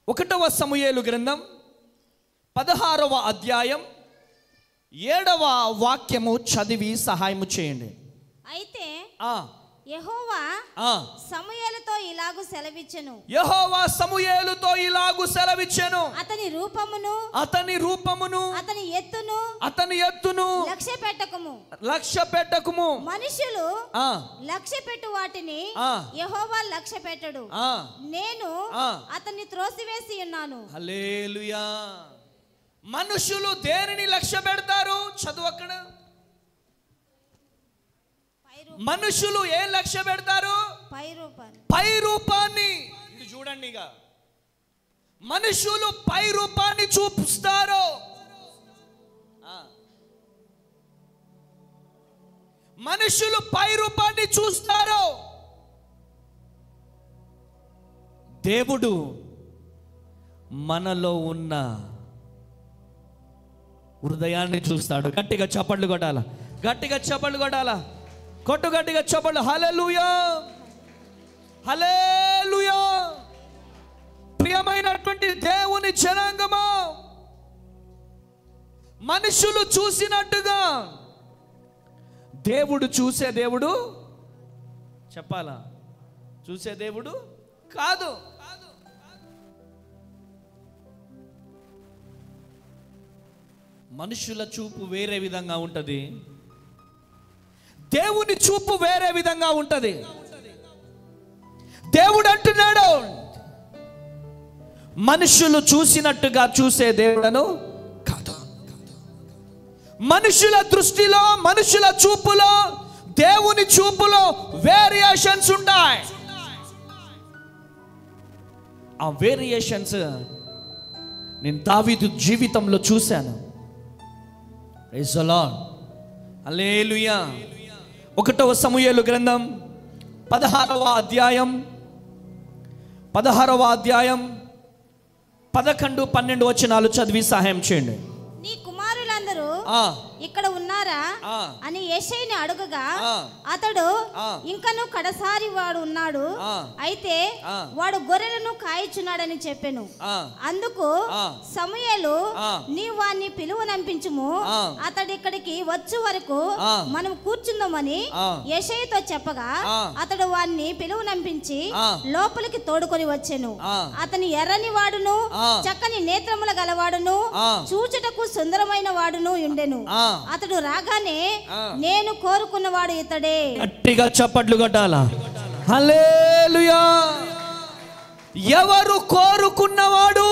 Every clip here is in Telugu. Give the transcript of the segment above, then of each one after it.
1వ సమూయేలు గ్రంథం 16వ అధ్యాయం 7వ వాక్యము చదివి సహాయము చేయండి. అయితే యెహోవా సమూయేలుతో ఇలాగు సెలవిచ్చెను, అతని రూపమును అతని ఎత్తును లక్ష్య పెట్టకుము. మనుషులు లక్ష్య పెట్టు వాటిని యెహోవా లక్ష్య పెట్టడు. నేను అతన్ని త్రోసివేసి ఉన్నాను. హల్లెలూయా. మనుషులు దేనిని లక్ష్య పెడతారు? చదువు అక్కడ. మనుషులు ఏం లక్ష్య పెడతారు? పై రూపాన్ని. ఇది చూడండి, ఇక మనుషులు పై రూపాన్ని చూపిస్తారు. మనుషులు పై రూపాన్ని చూస్తారు. దేవుడు మనలో ఉన్న హృదయాన్ని చూస్తాడు. గట్టిగా చప్పట్లు కొట్టాల, గట్టిగా చప్పట్లు కొట్టాల, కొట్టు గట్టిగా చప్పట్లు. హల్లెలూయా, హల్లెలూయా. ప్రియమైనటువంటి దేవుని జనాంగమా, మనుషులు చూసినట్టుగా దేవుడు చూసే దేవుడు చెప్పాలా? చూసే దేవుడు కాదు. మనుషుల చూపు వేరే విధంగా ఉంటది, దేవుని చూపు వేరే విధంగా ఉంటది. దేవుడు అంటున్నాడు, మనుషులు చూసినట్టుగా చూసే దేవుడను కాదు. మనుషుల దృష్టిలో, మనుషుల చూపులో, దేవుని చూపులో వేరియేషన్స్ ఉంటాయి. ఆ వేరియేషన్స్ నేను దావీదు జీవితంలో చూశాను. ప్రైజ్ ది లార్డ్, హల్లెలూయా. 1వ సమూయేలు గ్రంథం 16వ అధ్యాయం 11, 12 వచనాలు చదివి సహాయం చేయండి. నీ కుమారులందరూ ఇక్కడ ఉన్నారా అని యెషయిని అడుగగా అతడు, ఇంకను కడసారి వాడు ఉన్నాడు, అయితే వాడు గొర్రెలను కాయిచున్నాడని చెప్పెను. అందుకు సమూయేలు, నీ వాణ్ణి పిలువనంపించుము, అతడు ఇక్కడికి వచ్చు వరకు మనం కూర్చుందామని యెషయితో చెప్పగా అతడు వాణ్ణి పిలువనంపించి లోపలికి తోడుకొని వచ్చెను. అతని ఎర్రని వాడును చక్కని నేత్రముల గలవాడును చూచుటకు సుందరమైన వాడును ఉండెను. అతడు రాగానే, నేను కోరుకున్నవాడు ఇతడే. గట్టిగా చప్పట్లు కొట్టాలా, హల్లెలూయా. ఎవరు కోరుకున్నవాడు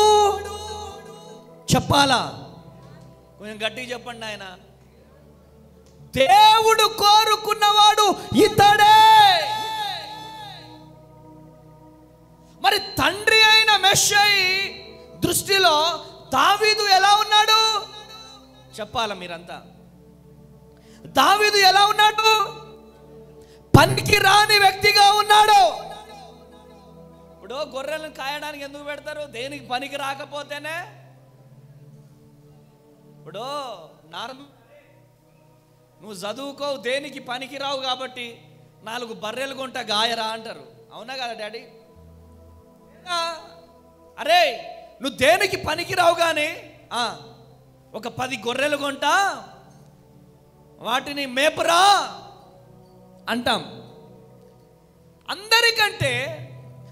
చెప్పాలా? కొంచెం గట్టిగా చెప్పండి ఆయన. దేవుడు కోరుకున్నవాడు ఇతడే. మరి తండ్రి అయిన మెస్సయి దృష్టిలో దావీదు ఎలా ఉన్నాడు చెప్పాలా మీరంతా? దావీదు ఎలా ఉన్నాడు? పనికి రాని వ్యక్తిగా ఉన్నాడు. ఇప్పుడు గొర్రెలను కాయడానికి ఎందుకు పెడతారు? దేనికి పనికి రాకపోతేనే. ఇప్పుడు నార్మల్ నువ్వు చదువుకోవు, దేనికి పనికి రావు కాబట్టి 4 బర్రెలు కొంట గాయరా అంటారు. అవునా కదా డాడీ? అరే నువ్వు దేనికి పనికి రావు కానీ ఒక 10 గొర్రెలు కొంటా, వాటిని మేపురా అంటాం. అందరికంటే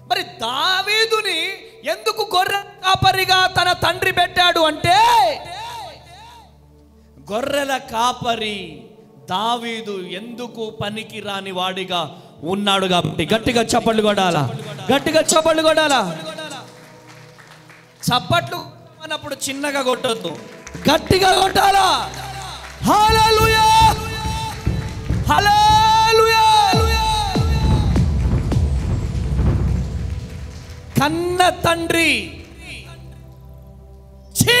మరి దావీదుని ఎందుకు గొర్రె కాపరిగా తన తండ్రి పెట్టాడు అంటే, గొర్రెల కాపరి దావీదు ఎందుకు పనికి రాని వాడిగా ఉన్నాడు కాబట్టి. గట్టిగా చప్పట్లు కొడాలా, గట్టిగా చప్పట్లు కొడాలా. చప్పట్లు అన్నప్పుడు చిన్నగా కొట్టొద్దు, గట్టిగా కొట్టాలా. హల్లెలూయా, హల్లెలూయా. కన్న తండ్రి, ఛీ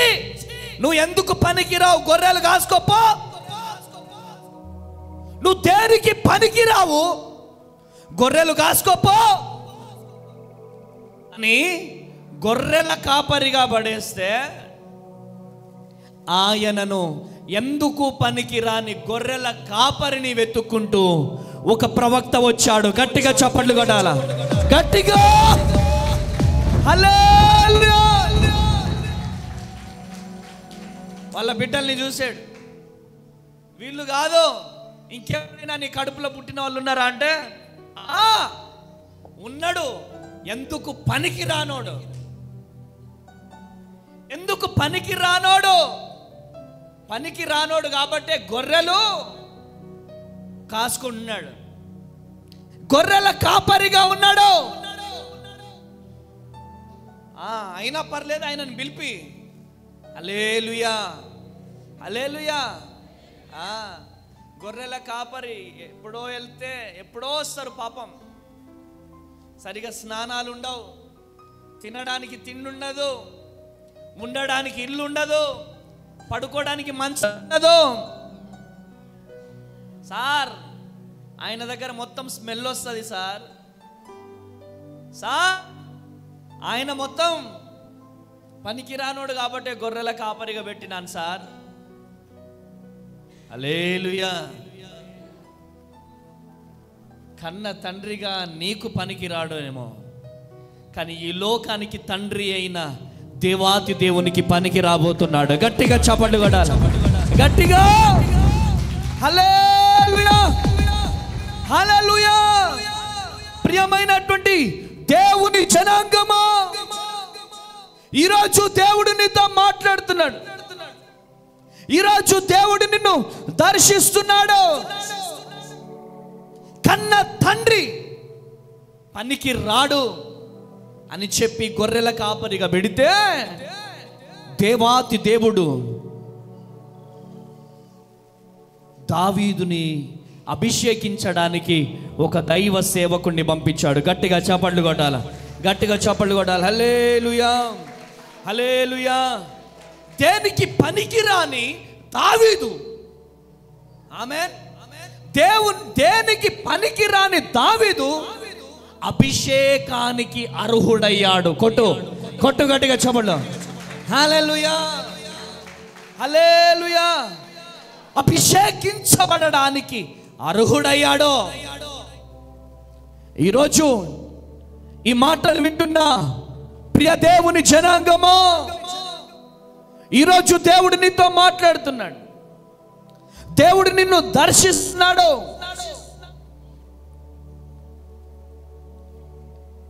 నువ్వు ఎందుకు పనికిరావు, గొర్రెలు కాసుకోపో, నువ్వు దేనికి పనికిరావు, గొర్రెలు కాసుకోపో అని గొర్రెల కాపరిగా పడేస్తే, ఆయనను ఎందుకు పనికిరాని గొర్రెల కాపరిని వెతుక్కుంటూ ఒక ప్రవక్త వచ్చాడు. గట్టిగా చప్పట్లు కొట్టాలా, గట్టిగా. హల్లెలూయా. బిడ్డల్ని చూశాడు. వీళ్ళు కాదు, ఇంకెవరైనా నీ కడుపులో పుట్టిన వాళ్ళు ఉన్నారా అంటే ఉన్నాడు. ఎందుకు పనికి రానోడు? ఎందుకు పనికి రానోడు? పనికి రానోడు కాబట్టే గొర్రెలు కాసుకుంటున్నాడు, గొర్రెల కాపరిగా ఉన్నాడు. అయినా పర్లేదు, ఆయనను పిలిపి హల్లెలూయా హల్లెలూయా. గొర్రెల కాపరి ఎప్పుడో వెళ్తే ఎప్పుడో వస్తారు. పాపం సరిగా స్నానాలు ఉండవు, తినడానికి తిండి ఉండదు, ఉండడానికి ఇల్లు ఉండదు, పడుకోవడానికి మంచం ఉండదు. సార్ ఆయన దగ్గర మొత్తం స్మెల్ వస్తుంది సార్. ఆయన మొత్తం పనికి రానోడు కాబట్టి గొర్రెల కాపరిగా పెట్టినాను సార్. హల్లెలూయా. కన్న తండ్రిగా నీకు పనికి రాడేమో, కానీ ఈ లోకానికి తండ్రి అయిన దేవాతి దేవునికి పనికి రాబోతున్నాడు. గట్టిగా చప్పట్లు కొట్టాలి, గట్టిగా. హల్లెలూయా హల్లెలూయా. ప్రియమైనటువంటి దేవుని జనాంగమా, ఈరోజు దేవుడు నీతో మాట్లాడుతున్నాడు. ఈరోజు దేవుడు నిన్ను దర్శిస్తున్నాడు. కన్న తండ్రి పనికి రాడు అని చెప్పి గొర్రెల కాపరిగా పెడితే దేవాతి దేవుడు దావీదుని అభిషేకించడానికి ఒక దైవ సేవకుణ్ణి పంపించాడు. గట్టిగా చప్పట్లు కొట్టాల, గట్టిగా చప్పట్లు కొట్టాలి. హల్లెలూయా హల్లెలూయా. దేనికి పనికిరాని దావీదు, ఆమేన్, దేనికి పనికిరాని దావీదు అభిషేకానికి అర్హుడయ్యాడు. కొట్టు కొట్టు గట్టిగా చప్పట్లు. హల్లెలూయా హల్లెలూయా. అభిషేకించబడడానికి అర్హుడయ్యాడు. ఈరోజు ఈ మాటలు వింటున్న ప్రియ దేవుని జనాంగమో, ఈరోజు దేవుడు నీతో మాట్లాడుతున్నాడు. దేవుడు నిన్ను దర్శిస్తున్నాడు.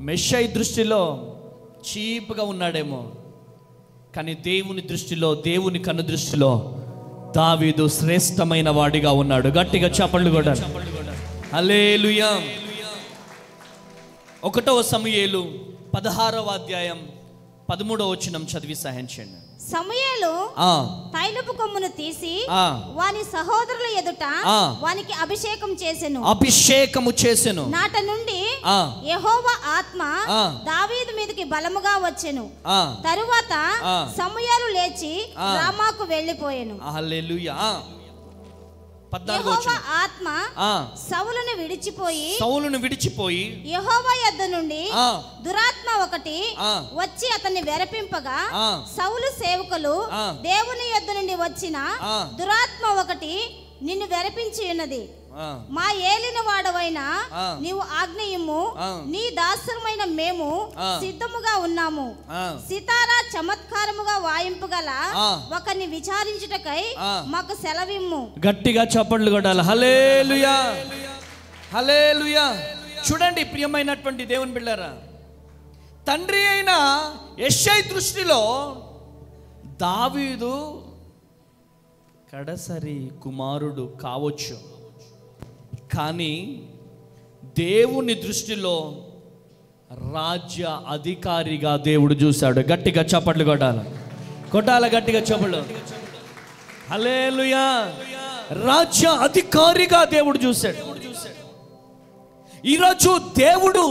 మెషై దృష్టిలో చీప్గా ఉన్నాడేమో, కానీ దేవుని దృష్టిలో, దేవుని కన్ను దృష్టిలో దావీదు శ్రేష్టమైన వాడిగా ఉన్నాడు. గట్టిగా చప్పట్లు కొట్టాలి. హల్లెలూయా. 1వ సమూయేలు 16వ అధ్యాయం 13వ వచనం చదివి సహాయం చేయండి. సమూయేలు తైలపు కొమ్మును తీసి వాని సహోదరుల ఎదుట వానికి అభిషేకము చేసెను. నాట నుండి యెహోవా ఆత్మ దావీదు మీదకి బలముగా వచ్చెను. తరువాత సమూయేలు లేచి రామాకు వెళ్ళిపోయెను. హల్లెలూయా. యెహోవా ఆత్మ సౌలును విడిచిపోయి యెహోవా యొద్ద నుండి దురాత్మ ఒకటి వచ్చి అతన్ని వెరపింపగా, సౌలు సేవకులు దేవుని యొద్ద నుండి వచ్చిన దురాత్మ ఒకటి నిన్ను వెరపించి ఉన్నది. మా ఏలిన వాడవైన నీవు ఆజ్ఞయిమ్ము, నీ దాసరమైన మేము సిద్ధముగా ఉన్నాము. సితారా చమత్కారముగా వాయింపగల ఒకరిని విచారించుటకై మాకు సెలవిమ్ము. గట్టిగా చప్పట్లు కొట్టాలి. హల్లెలూయా హల్లెలూయా. చూడండి ప్రియమైనటువంటి దేవుని బిడ్డలారా, తండ్రి అయిన యెషై దృష్టిలో దావీదు కడసరి కుమారుడు కావచ్చు, కానీ దేవుని దృష్టిలో రాజ్య అధికారిగా దేవుడు చూశాడు. గట్టిగా చప్పట్లు కొట్టాలి, కొట్టాలి, గట్టిగా చప్పట్లు. హల్లెలూయా. రాజ్య అధికారిగా దేవుడు చూశాడు. ఈరోజు దేవుడు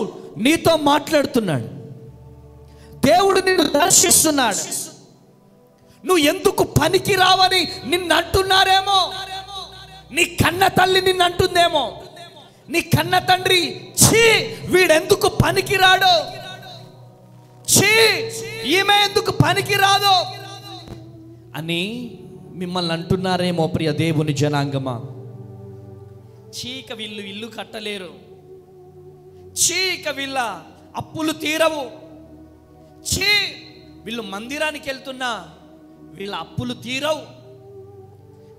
నీతో మాట్లాడుతున్నాడు. దేవుడు నిన్ను దర్శిస్తున్నాడు. నువ్వు ఎందుకు పనికి రావని నిన్ను అంటున్నారేమో, నీ కన్న తల్లి నిన్ను అంటుందేమో, నీ కన్న తండ్రి ఛీ వీడెందుకు పనికి రాడు, ఛీ ఈమె ఎందుకు పనికి రాదు అని మిమ్మల్ని అంటున్నారేమో. ప్రియ దేవుని జనాంగమా, చీక వీళ్ళు ఇల్లు కట్టలేరు, చీక వీళ్ళ అప్పులు తీరవు, చీ వీళ్ళు మందిరానికి వెళ్తున్నా వీళ్ళ అప్పులు తీరవు,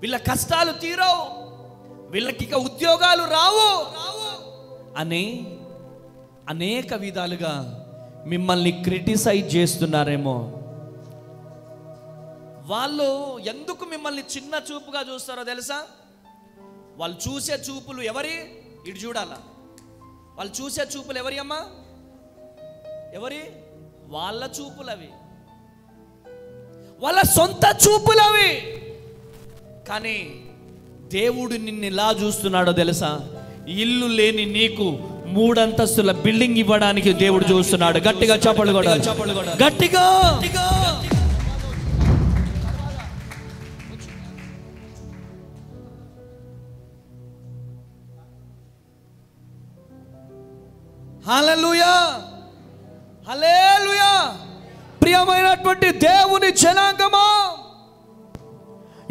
వీళ్ళ కష్టాలు తీరవు, వీళ్ళకి ఇక ఉద్యోగాలు రావు అని అనేక విధాలుగా మిమ్మల్ని క్రిటిసైజ్ చేస్తున్నారేమో. వాళ్ళు ఎందుకు మిమ్మల్ని చిన్న చూపుగా చూస్తారో తెలుసా? వాళ్ళు చూసే చూపులు ఎవరి? ఇటు చూడాలా. వాళ్ళు చూసే చూపులు ఎవరి అమ్మా? ఎవరి? వాళ్ళ చూపులు అవి, వాళ్ళ సొంత చూపులు అవి. కానీ దేవుడు నిన్ను ఎలా చూస్తున్నాడో తెలుసా? ఇల్లు లేని నీకు 3 అంతస్తుల బిల్డింగ్ ఇవ్వడానికి దేవుడు చూస్తున్నాడు. గట్టిగా చప్పట్లు కొట్టాలి, గట్టిగా. హల్లెలూయా, హల్లెలూయా. ప్రియమైనటువంటి దేవుని జనాంగమా,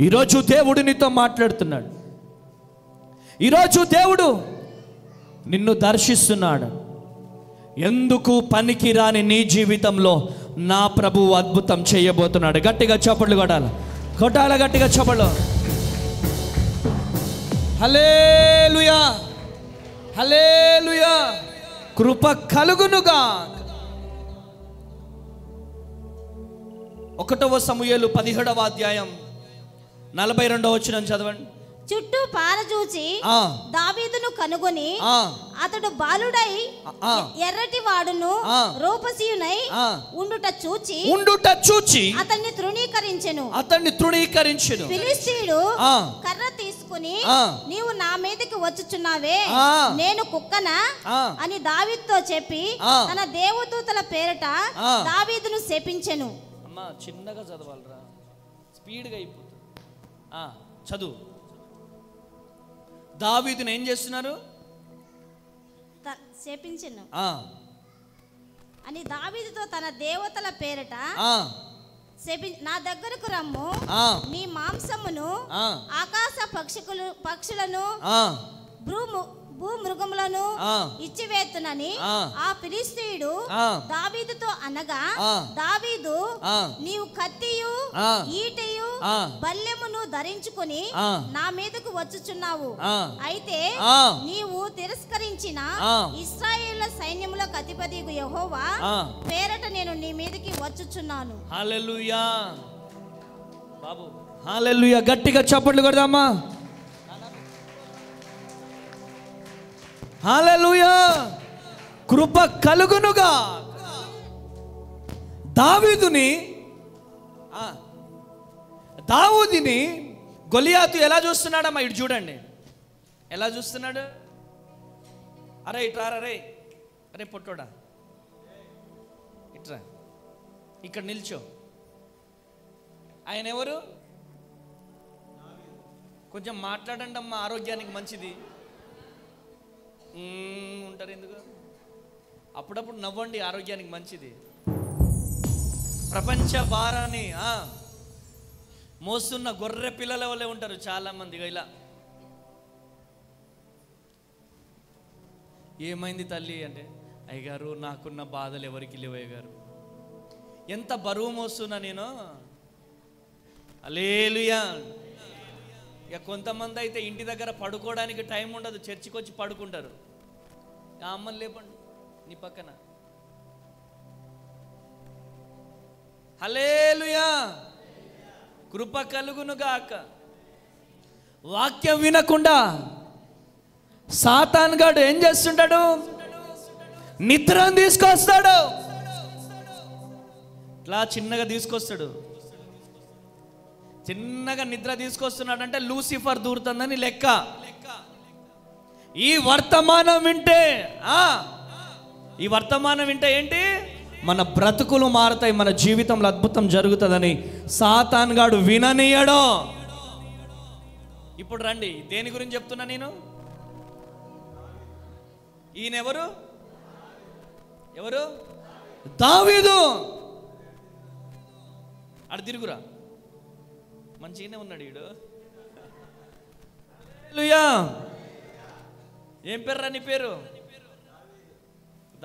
ఈరోజు దేవుడు నీతో మాట్లాడుతున్నాడు. ఈరోజు దేవుడు నిన్ను దర్శిస్తున్నాడు. ఎందుకు పనికిరాని నీ జీవితంలో నా ప్రభువు అద్భుతం చేయబోతున్నాడు. గట్టిగా చప్పట్లు కొట్టాలి, కొట్టాల గట్టిగా చప్పట్లు. హల్లెలూయా, హల్లెలూయా. కృప కలుగునుగా. 1 సమూయేలు 17వ అధ్యాయం 42వ వచనం చదవండి. చుట్టూ పారజూచి దావీదును కనుగొని అతడు బాలుడై ఎర్రటి వాడును రూపసీయునై ఉండుట చూచి అతన్ని తృణీకరించెను. ఫిలిష్తీయుడు కర్ర తీసుకుని, నీవు నా మీదకి వచ్చుచున్నావే, నేను కుక్కనా అని దావీదుతో చెప్పి తన దేవదూతల పేరట దావీదును శపించెను. అమ్మా చిన్నగా చదవాలరా, స్పీడ్గా అయిపోతుంది. చదువు. దావీదును ఏం చేస్తున్నారు? శపించెను అని దావీదుతో తన దేవతల పేరట నా దగ్గరకు రమ్ము, నీ మాంసమును ఆకాశ పక్షులను భూమృగములను ఇచ్చివేతునని ఆ ఫిలిష్తీయుడు దావీదుతో అనగా, దావీదు, నీవు కత్తియు ఈటెయు బల్లెమును ధరించుకుని నా మీదకు వచ్చుచున్నావు. అయితే నీవు తిరస్కరించిన ఇశ్రాయేలు సైన్యములకు అధిపతియగు యెహోవా పేరట నేను నీ మీదకి వచ్చుచున్నాను. హల్లెలూయా బాబు, హల్లెలూయా. గట్టిగా చప్పట్లు కొడదామా. హల్లెలూయా. కృప కలుగునుగా. దావీదుని గొలియాతు ఎలా చూస్తున్నాడమ్మా? ఇటు చూడండి, ఎలా చూస్తున్నాడు. అరే ఇట్రా, అరే పొట్టోడా ఇట్రా, ఇక్కడ నిల్చో. ఆయన ఎవరు? కొంచెం మాట్లాడండి అమ్మా, ఆరోగ్యానికి మంచిది. ఉంటారు ఎందుకు? అప్పుడప్పుడు నవ్వండి, ఆరోగ్యానికి మంచిది. ప్రపంచ భారాన్ని మోస్తున్న గొర్రె పిల్లల వల్లే ఉంటారు చాలా మందిగా. ఇలా ఏమైంది తల్లి అంటే, అయ్యగారు నాకున్న బాధలు ఎవరికి లేవు అయ్యగారు, ఎంత బరువు మోస్తున్నా నేను. హల్లెలూయా. ఇక కొంతమంది అయితే ఇంటి దగ్గర పడుకోవడానికి టైం ఉండదు, చర్చికి వచ్చి పడుకుంటారు. ఆ అమ్మని లేపండి నీ పక్కన. హల్లెలూయా. కృప కలుగునుగాక. వాక్యం వినకుండా సాతాన్ గాడు ఏం చేస్తుంటాడు? నిద్రను తీసుకొస్తాడు. ఇట్లా చిన్నగా తీసుకొస్తాడు. చిన్నగా నిద్ర తీసుకొస్తున్నాడంటే లూసిఫర్ దూరుతుందని లెక్క. ఈ వర్తమానం వింటే ఏంటి? మన బ్రతుకులు మారుతాయి, మన జీవితంలో అద్భుతం జరుగుతుందని సాతాన్ గాడు విననీయడు. ఇప్పుడు రండి, దేని గురించి చెప్తున్నా నేను? ఈయన ఎవరు? దావీదు. అడు తిరుగురా, మంచిగానే ఉన్నాడు ఈడు. హల్లెలూయా. ఏం పేర్రా నీ పేరు?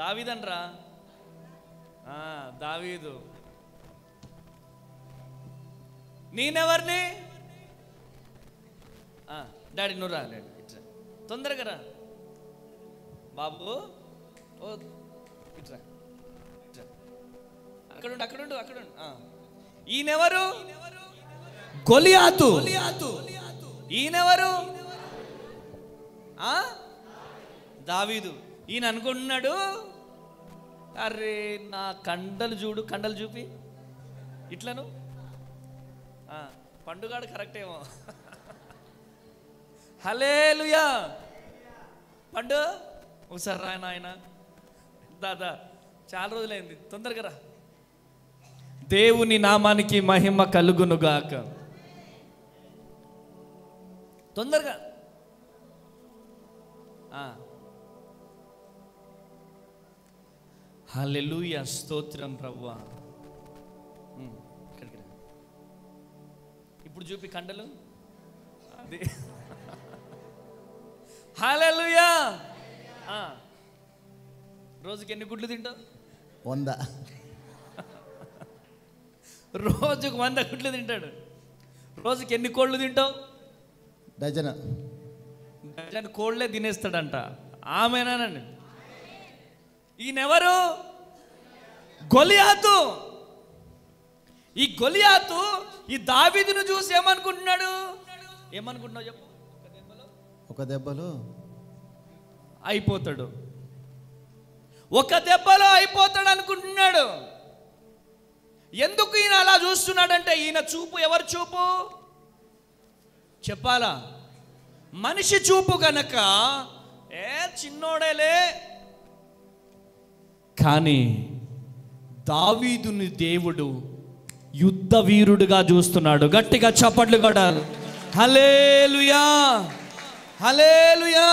దావీదనరా. దావీదు. నేనెవరిని? డాడీ నువ్వు రా డాడీ, ఇట్రా తొందరగా రా బాబు. ఓ ఇట్రా ఇట్రా, అక్కడుండు అక్కడుండు అక్కడుండు. ఈయనెవరు? గొలియాతు. ఈయనెవరు? దావీదు. ఈయన అనుకుంటున్నాడు, అరే నా కండలు చూడు, కండలు చూపి ఇట్లను. పండుగాడు కరెక్టేమో. హల్లెలూయా. పండు ఒకసారి రా నాయన, దాదా చాలా రోజులైంది, తొందరగా రా. దేవుని నామానికి మహిమ కలుగునుగాక. తొందరగా. హల్లెలూయా, స్తోత్రం ప్రభువా. ఇప్పుడు చూపి కండలు. అది హల్లెలూయా. రోజుకి ఎన్ని గుడ్లు తింటావు? 100. రోజుకు 100 గుడ్లు తింటాడు. రోజుకి ఎన్ని కోళ్ళు తింటావు? డజన్. డజన్ కోళ్ళే తినేస్తాడంట. ఆమేనానండి. ఈయనెవరు? గొలియాతు. ఈ గొలియాతు ఈ దావీదును చూసి ఏమనుకుంటున్నాడు? ఏమనుకుంటున్నావు చెప్పు? ఒక దెబ్బలో అయిపోతాడు, ఒక దెబ్బలో అయిపోతాడు అనుకుంటున్నాడు. ఎందుకు ఈయన అలా చూస్తున్నాడంటే, ఈయన చూపు ఎవరి చూపు చెప్పాలా? మనిషి చూపు గనక చిన్నోడేలే. కానీ దావీదుని దేవుడు యుద్ధ వీరుడుగా చూస్తున్నాడు. గట్టిగా చప్పట్లు కొట్టాలి. హల్లెలూయా, హల్లెలూయా.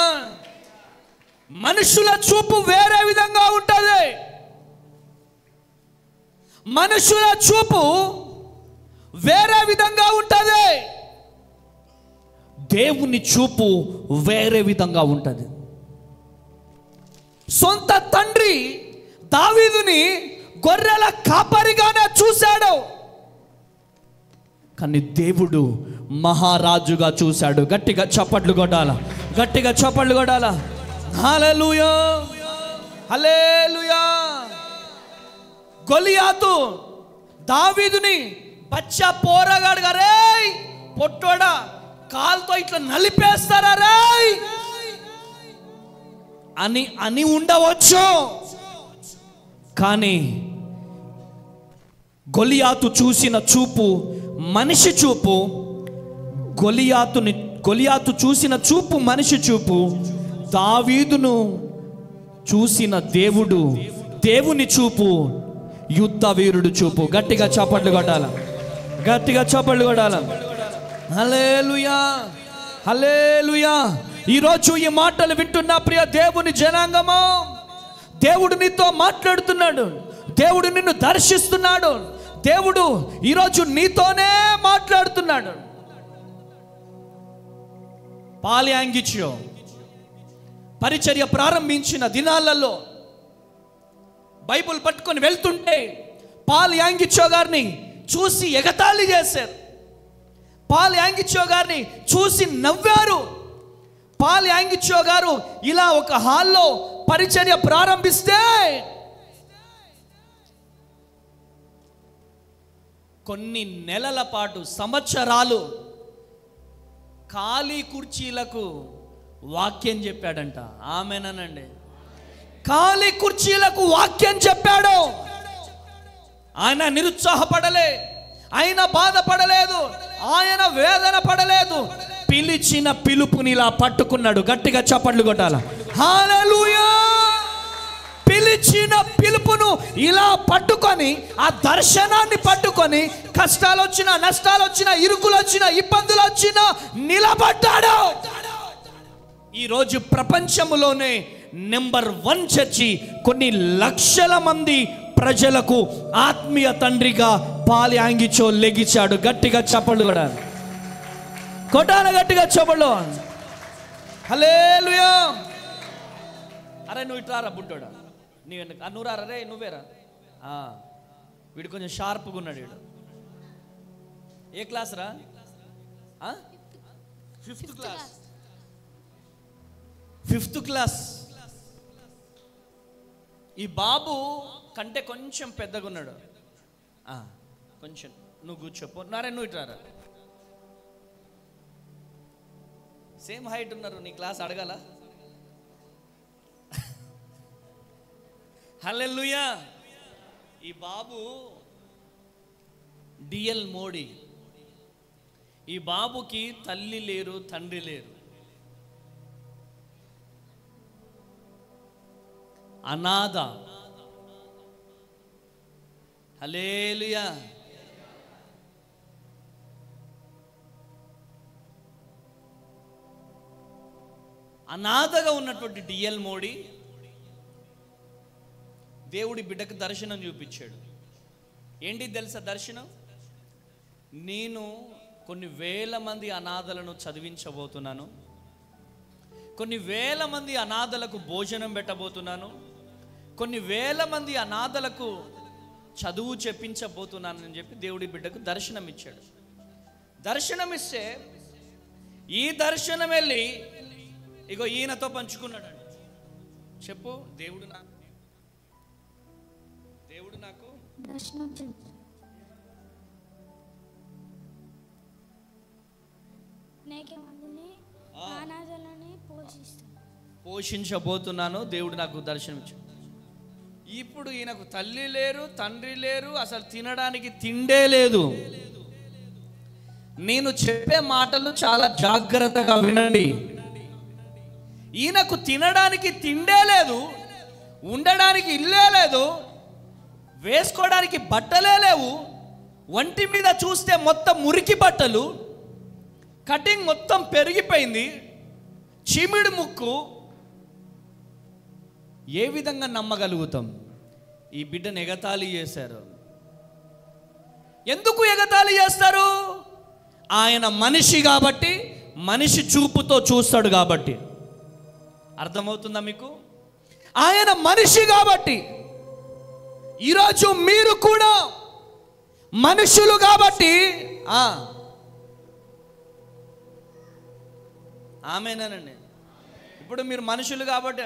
మనుషుల చూపు వేరే విధంగా ఉంటుంది. మనుషుల చూపు వేరే విధంగా ఉంటుంది, దేవుని చూపు వేరే విధంగా ఉంటుంది. సొంత తండ్రి దావీదుని గొర్రెల కాపరిగానే చూశాడు, కానీ దేవుడు మహారాజుగా చూశాడు. గట్టిగా చప్పట్లు కొట్టాల, గట్టిగా చప్పట్లు కొట్టాల. హల్లెలూయా, హల్లెలూయా. గొలియాతు దావీదుని బచ్చా పోరగాడు, రే పొట్టోడా కాలుతో ఇట్లా నలిపేస్తారా రే అని ఉండవచ్చు. కానీ గొలియాతు చూసిన చూపు మనిషి చూపు. గొలియాతు చూసిన చూపు మనిషి చూపు. దావీదును చూసిన దేవుని చూపు యుద్ధ వీరుడు చూపు. గట్టిగా చప్పట్లు కొట్టాల, గట్టిగా చప్పట్లు కొట్టాల. హల్లెలూయా, హల్లెలూయా. ఈరోజు ఈ మాటలు వింటున్న ప్రియ దేవుని జనాంగమా, దేవుడు నీతో మాట్లాడుతున్నాడు. దేవుడు నిన్ను దర్శిస్తున్నాడు. దేవుడు ఈరోజు నీతోనే మాట్లాడుతున్నాడు. పాల్యాంగిచో పరిచర్య ప్రారంభించిన దినాలలో బైబుల్ పట్టుకొని వెళ్తుంటే పాల్యాంగిచో గారిని చూసి ఎగతాళి చేశారు. పాల్యాంగిచో గారిని చూసి నవ్వారు. పాల్యాంగిచో గారు ఇలా ఒక హాల్లో పరిచర్య ప్రారంభిస్తే కొన్ని నెలల పాటు, సంవత్సరాలు ఖాళీ కుర్చీలకు వాక్యం చెప్పాడంట. ఆమేనండి. ఖాళీ కుర్చీలకు వాక్యం చెప్పాడు. ఆయన నిరుత్సాహపడలే, ఆయన బాధపడలేదు, ఆయన వేదన పడలేదు. పిలిచిన పిలుపుని ఇలా పట్టుకున్నాడు. గట్టిగా చప్పట్లు కొట్టాల. హల్లెలూయా. పిలిచిన పిలుపును ఇలా పట్టుకొని, ఆ దర్శనాన్ని పట్టుకొని, కష్టాలు వచ్చినా, నష్టాలు వచ్చినా, ఇరుకులు వచ్చినా, ఇబ్బందులు వచ్చినా నిలబడ్డాడు. ఈరోజు ప్రపంచంలోనే నెంబర్ 1 చర్చి, కొన్ని లక్షల మంది ప్రజలకు ఆత్మీయ తండ్రిగా పాల్యాంగిచో లెగిచాడు. గట్టిగా చప్పట్లు కొట్టాలి, కొట్టాలి, గట్టిగా చప్పట్లు. హల్లెలూయా. అరే నువ్వు ఇట్రారా బుడ్డోడా, నువ్వు రారా రే, నువ్వేరా. వీడు కొంచెం షార్ప్గా ఉన్నాడు. వీడు ఏ క్లాస్ రా? 5th class. 5th class. ఈ బాబు కంటే కొంచెం పెద్దగా ఉన్నాడు. కొంచెం నువ్వు కూర్చోపో. నారాయణ నువ్వు ఇట్రారా. సేమ్ హైట్ ఉన్నారు. నీ క్లాస్ అడగాల? హల్లెలూయా. ఈ బాబు డిఎల్ మోడీ. ఈ బాబుకి తల్లి లేరు, తండ్రి లేరు, అనాథ. హల్లెలూయా. అనాథగా ఉన్నటువంటి డిఎల్ మోడీ దేవుడి బిడ్డకు దర్శనం చూపించాడు. ఏంటి తెలుసా దర్శనం? నేను కొన్ని వేల మంది అనాథలను చదివించబోతున్నాను, కొన్ని వేల మంది అనాథలకు భోజనం పెట్టబోతున్నాను, కొన్ని వేల మంది అనాథలకు చదువు చెప్పించబోతున్నానని చెప్పి దేవుడి బిడ్డకు దర్శనం ఇచ్చాడు. దర్శనం ఇస్తే ఈ దర్శనం వెళ్ళి ఇగో ఈయనతో పంచుకున్నాడు. చెప్పు. దేవుడు నాకు పోషించబోతున్నాను. దేవుడు నాకు దర్శనం ఇచ్చాడు. ఇప్పుడు ఈయనకు తల్లి లేరు, తండ్రి లేరు, అసలు తినడానికి తిండే లేదు. నేను చెప్పే మాటలు చాలా జాగ్రత్తగా వినండి. ఈయనకు తినడానికి తిండే లేదు, ఉండడానికి ఇల్లే లేదు, వేసుకోవడానికి బట్టలే లేవు, ఒంటి మీద చూస్తే మొత్తం మురికి బట్టలు, కటింగ్ మొత్తం పెరిగిపోయింది, చీమిడి ముక్కు. ఏ విధంగా నమ్మగలుగుతాం? ఈ బిడ్డను ఎగతాళి చేశారు. ఎందుకు ఎగతాళి చేస్తారు? ఆయన మనిషి కాబట్టి, మనిషి చూపుతో చూస్తాడు కాబట్టి. అర్థమవుతుందా మీకు? ఆయన మనిషి కాబట్టి. ఈరోజు మీరు కూడా మనుషులు కాబట్టి ఆమేనండి. ఇప్పుడు మీరు మనుషులు కాబట్టి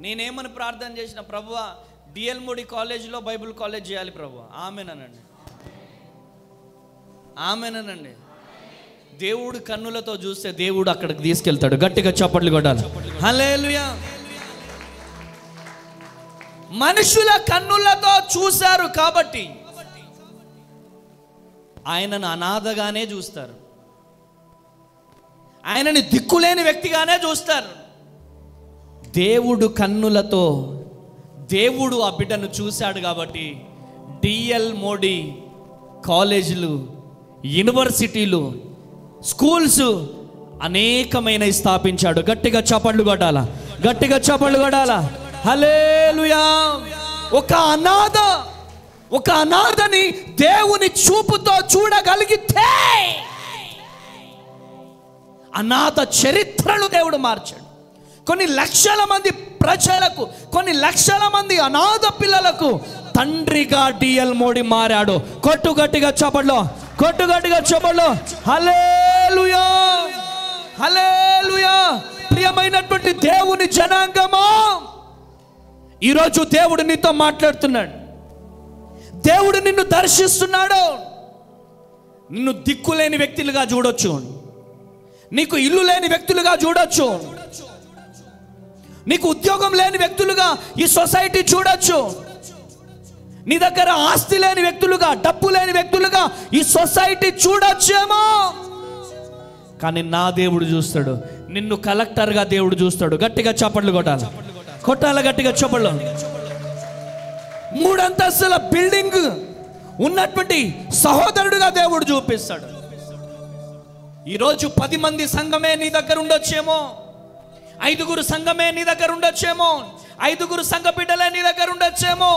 నేనేమని ప్రార్థన చేసిన, ప్రభువా డిఎల్ మోడీ కాలేజీలో బైబిల్ కాలేజ్ చేయాలి ప్రభువా. ఆమేనండి, ఆమేనండి. దేవుడు కన్నులతో చూస్తే దేవుడు అక్కడికి తీసుకెళ్తాడు. గట్టిగా చప్పట్లు కొట్టాలి. హల్లెలూయా. మనుషుల కన్నులతో చూశారు కాబట్టి ఆయనను అనాథగానే చూస్తారు, ఆయనని దిక్కులేని వ్యక్తిగానే చూస్తారు. దేవుడు కన్నులతో దేవుడు ఆ బిడ్డను చూశాడు కాబట్టి డిఎల్ మోడీ కాలేజీలు, యూనివర్సిటీలు, స్కూల్స్ అనేకమైనవి స్థాపించాడు. గట్టిగా చప్పట్లు కొట్టాలా, గట్టిగా చప్పట్లు కొట్టాలా. హల్లెలూయా. ఒక అనాథని దేవుని చూపుతో చూడగలిగితే అనాథ చరిత్రను దేవుడు మార్చాడు. కొన్ని లక్షల మంది ప్రజలకు, కొన్ని లక్షల మంది అనాథ పిల్లలకు తండ్రిగా డిఎల్ మోడీ మారాడు. కొట్టు గట్టిగా చప్పట్లు, కొట్టు గట్టిగా చప్పట్లు. హల్లెలూయా, హల్లెలూయా. ప్రియమైనటువంటి దేవుని జనాంగమా, ఈరోజు దేవుడు నీతో మాట్లాడుతున్నాడు. దేవుడు నిన్ను దర్శిస్తున్నాడు. నిన్ను దిక్కులేని వ్యక్తులుగా చూడొచ్చు, నీకు ఇల్లు లేని వ్యక్తులుగా చూడొచ్చు, నీకు ఉద్యోగం లేని వ్యక్తులుగా ఈ సొసైటీ చూడొచ్చు, నీ దగ్గర ఆస్తి లేని వ్యక్తులుగా, డబ్బు లేని వ్యక్తులుగా ఈ సొసైటీ చూడొచ్చేమో. కానీ నా దేవుడు చూస్తాడు. నిన్ను కలెక్టర్గా దేవుడు చూస్తాడు. గట్టిగా చప్పట్లు కొట్టాలి, కొట్టాలి గట్టిగా చప్పట్లు. 3 అంతస్తుల బిల్డింగ్ ఉన్నటువంటి సహోదరుడుగా దేవుడు చూపిస్తాడు. ఈరోజు 10 మంది సంఘమే నీ దగ్గర ఉండొచ్చేమో, 5గురు సంఘమే నీ దగ్గర ఉండొచ్చేమో, 5గురు సంఘ బిడ్డలే నీ దగ్గర ఉండొచ్చేమో.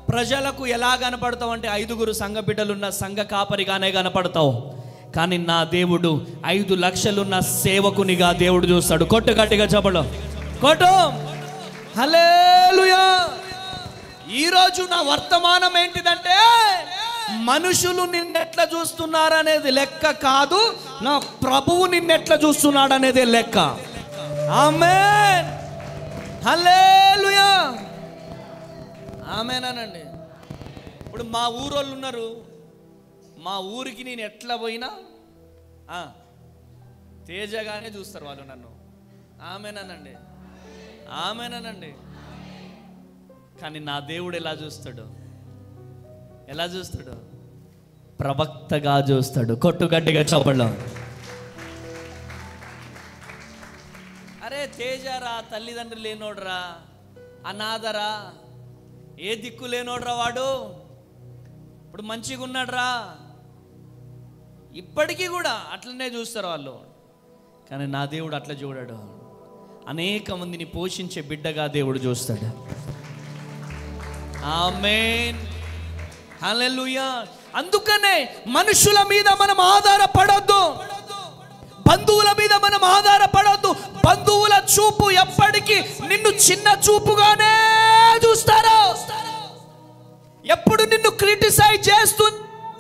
ప్రజలకు ఎలా కనపడతావు అంటే 5గురు సంఘ బిడ్డలున్న సంఘ కాపరిగానే కనపడతావు. కానీ నా దేవుడు 5 లక్షలున్న సేవకునిగా దేవుడు చూస్తాడు. కొట్టు గట్టిగా చప్పట్లు, కొట్టు. హల్లెలూయా. ఈరోజు నా వర్తమానం ఏంటిదంటే మనుషులు నిన్నెట్లా చూస్తున్నారు అనేది లెక్క కాదు, నా ప్రభువు నిన్నెట్లా చూస్తున్నాడు అనేది లెక్క. ఆమేన్, హల్లెలూయా, ఆమేన్ అనండి. ఇప్పుడు మా ఊరోళ్ళు ఉన్నారు, మా ఊరికి నేను ఎట్లా పోయినా తేజగానే చూస్తారు వాళ్ళు నన్ను. ఆమేనండి, ఆమేనండి. కానీ నా దేవుడు ఎలా చూస్తాడు? ఎలా చూస్తాడు? ప్రవక్తగా చూస్తాడు. కొట్టుగట్టిగా చప్పట్లో. అరే తేజరా, తల్లిదండ్రులు లేనోడ్రా, అనాథరా, ఏ దిక్కు లేనోడ్రా వాడు, ఇప్పుడు మంచిగా ఉన్నాడ్రా, ఇప్పటికీ కూడా అట్లనే చూస్తారు వాళ్ళు. కానీ నా దేవుడు అట్లా చూడాడు. అనేక మందిని పోషించే బిడ్డగా దేవుడు చూస్తాడు. ఆమేన్, హల్లెలూయా. అందుకనే మనుషుల మీద మనం ఆధారపడొద్దు, బంధువుల మీద మనం ఆధారపడొద్దు. బంధువుల చూపు ఎప్పటికీ నిన్ను చిన్న చూపుగానే చూస్తారు, ఎప్పుడు నిన్ను క్రిటిసైజ్ చేస్తూ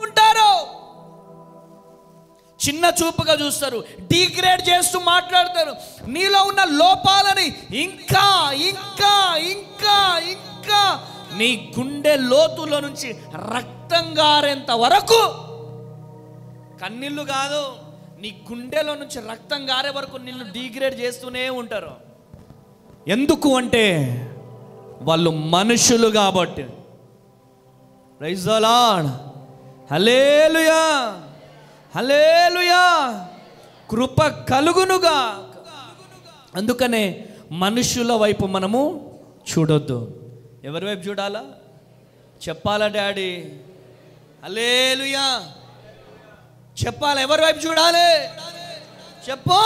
ఉంటారు, చిన్న చూపుగా చూస్తారు, డిగ్రేడ్ చేస్తూ మాట్లాడతారు. నీలో ఉన్న లోపాలని ఇంకా ఇంకా ఇంకా ఇంకా నీ గుండె లోతులో నుంచి రక్తం గారేంత వరకు, కన్నీళ్ళు కాదు, నీ గుండెలో నుంచి రక్తం గారే వరకు నిన్ను డిగ్రేడ్ చేస్తూనే ఉంటారు. ఎందుకు అంటే వాళ్ళు మనుషులు కాబట్టి. ప్రైజ్ ది లార్డ్, హల్లెలూయా, హల్లెలూయా. కృప కలుగునుగా. అందుకనే మనుషుల వైపు మనము చూడొద్దు. ఎవరి వైపు చూడాలా? చెప్పాలా డాడీ? హల్లెలూయా, చెప్పాలి. ఎవరి వైపు చూడాలి? చెప్పు.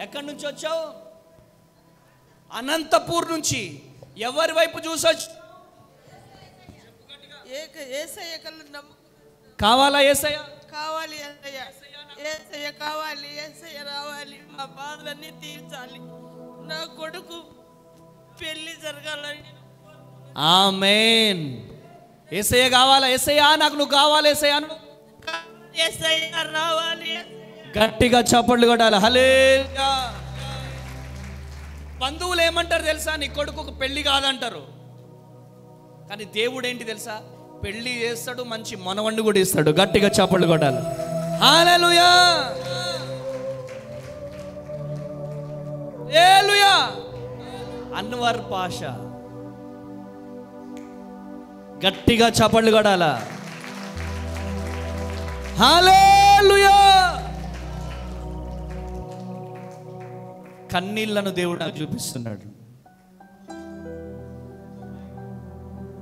ఎక్కడి నుంచి వచ్చావు? అనంతపూర్ నుంచి. ఎవరి వైపు చూసొచ్చు? కావాలా యేసయ్య? కావాలి యేసయ్య, యేసయ్య కావాలి, యేసయ్య రావాలి, మా బాధలన్నీ తీర్చాలి, నా కొడుకు పెళ్లి జరగాలని. ఆమేన్. యేసయ్య కావాలా? యేసయ్య నాకు నువ్వు కావాలి, యేసయ్య యేసయ్య రావాలి. గట్టిగా చప్పట్లు కొట్టాలి. హల్లెలూయా. బంధువులు ఏమంటారు తెలుసా? నీ కొడుకు పెళ్లి కాదంటారు. కానీ దేవుడు ఏంటి తెలుసా? పెళ్లి చేస్తాడు, మంచి మనవణ్ణి కూడా ఇస్తాడు. గట్టిగా చప్పట్లు కొట్టాలి. హల్లెలూయా, హల్లెలూయా. అన్వర్ పాషా, గట్టిగా చప్పట్లు కొట్టాలా. హల్లెలూయా. కన్నీళ్లను దేవుడు నాకు చూపిస్తున్నాడు.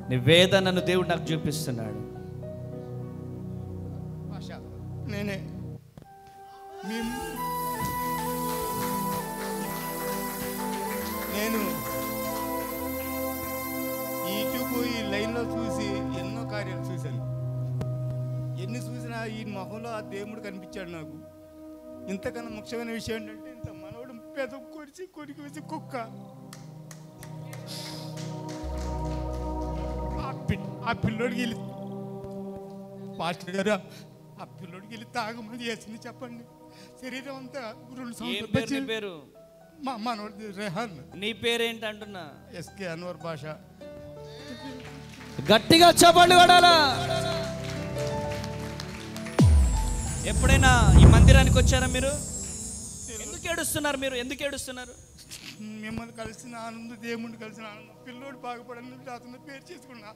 నీ వేదనను దేవుడు నాకు చూపిస్తున్నాడు. నేనే నేను యూట్యూబ్ ఈ లైన్లో చూసి ఎన్నో కార్యాలు చూశాను. ఎన్ని చూసినా ఈ మొహంలో ఆ దేవుడు కనిపించాడు నాకు. ఇంతకన్నా ముఖ్యమైన విషయం ఏంటంటే ఇంత మనవడు పెదం కొరికి వేసి కుక్క ఆ పిల్లోడికి వెళ్ళి, పాస్టర్ గారు ఆ పిల్లోడికి వెళ్ళి తాగమని చేసింది చెప్పండి. శరీరం అంతా 2 సంవత్సరాలు పేరు మనోడి రెహాన్. నీ పేరేంటి అంటున్నా? ఎస్కే అన్వర్ భాష. గట్టిగా చప్పట్లు కొట్టాలా. ఎప్పుడైనా ఈ మందిరానికి వచ్చారా మీరు? ఎందుకు ఏడుస్తున్నారు? మీరు ఎందుకు ఏడుస్తున్నారు? మిమ్మల్ని కలిసిన ఆనందం, దేవుడిని కలిసిన ఆనందం, పిల్లోడు బాగుపడని అతను పేరు చేసుకున్నా.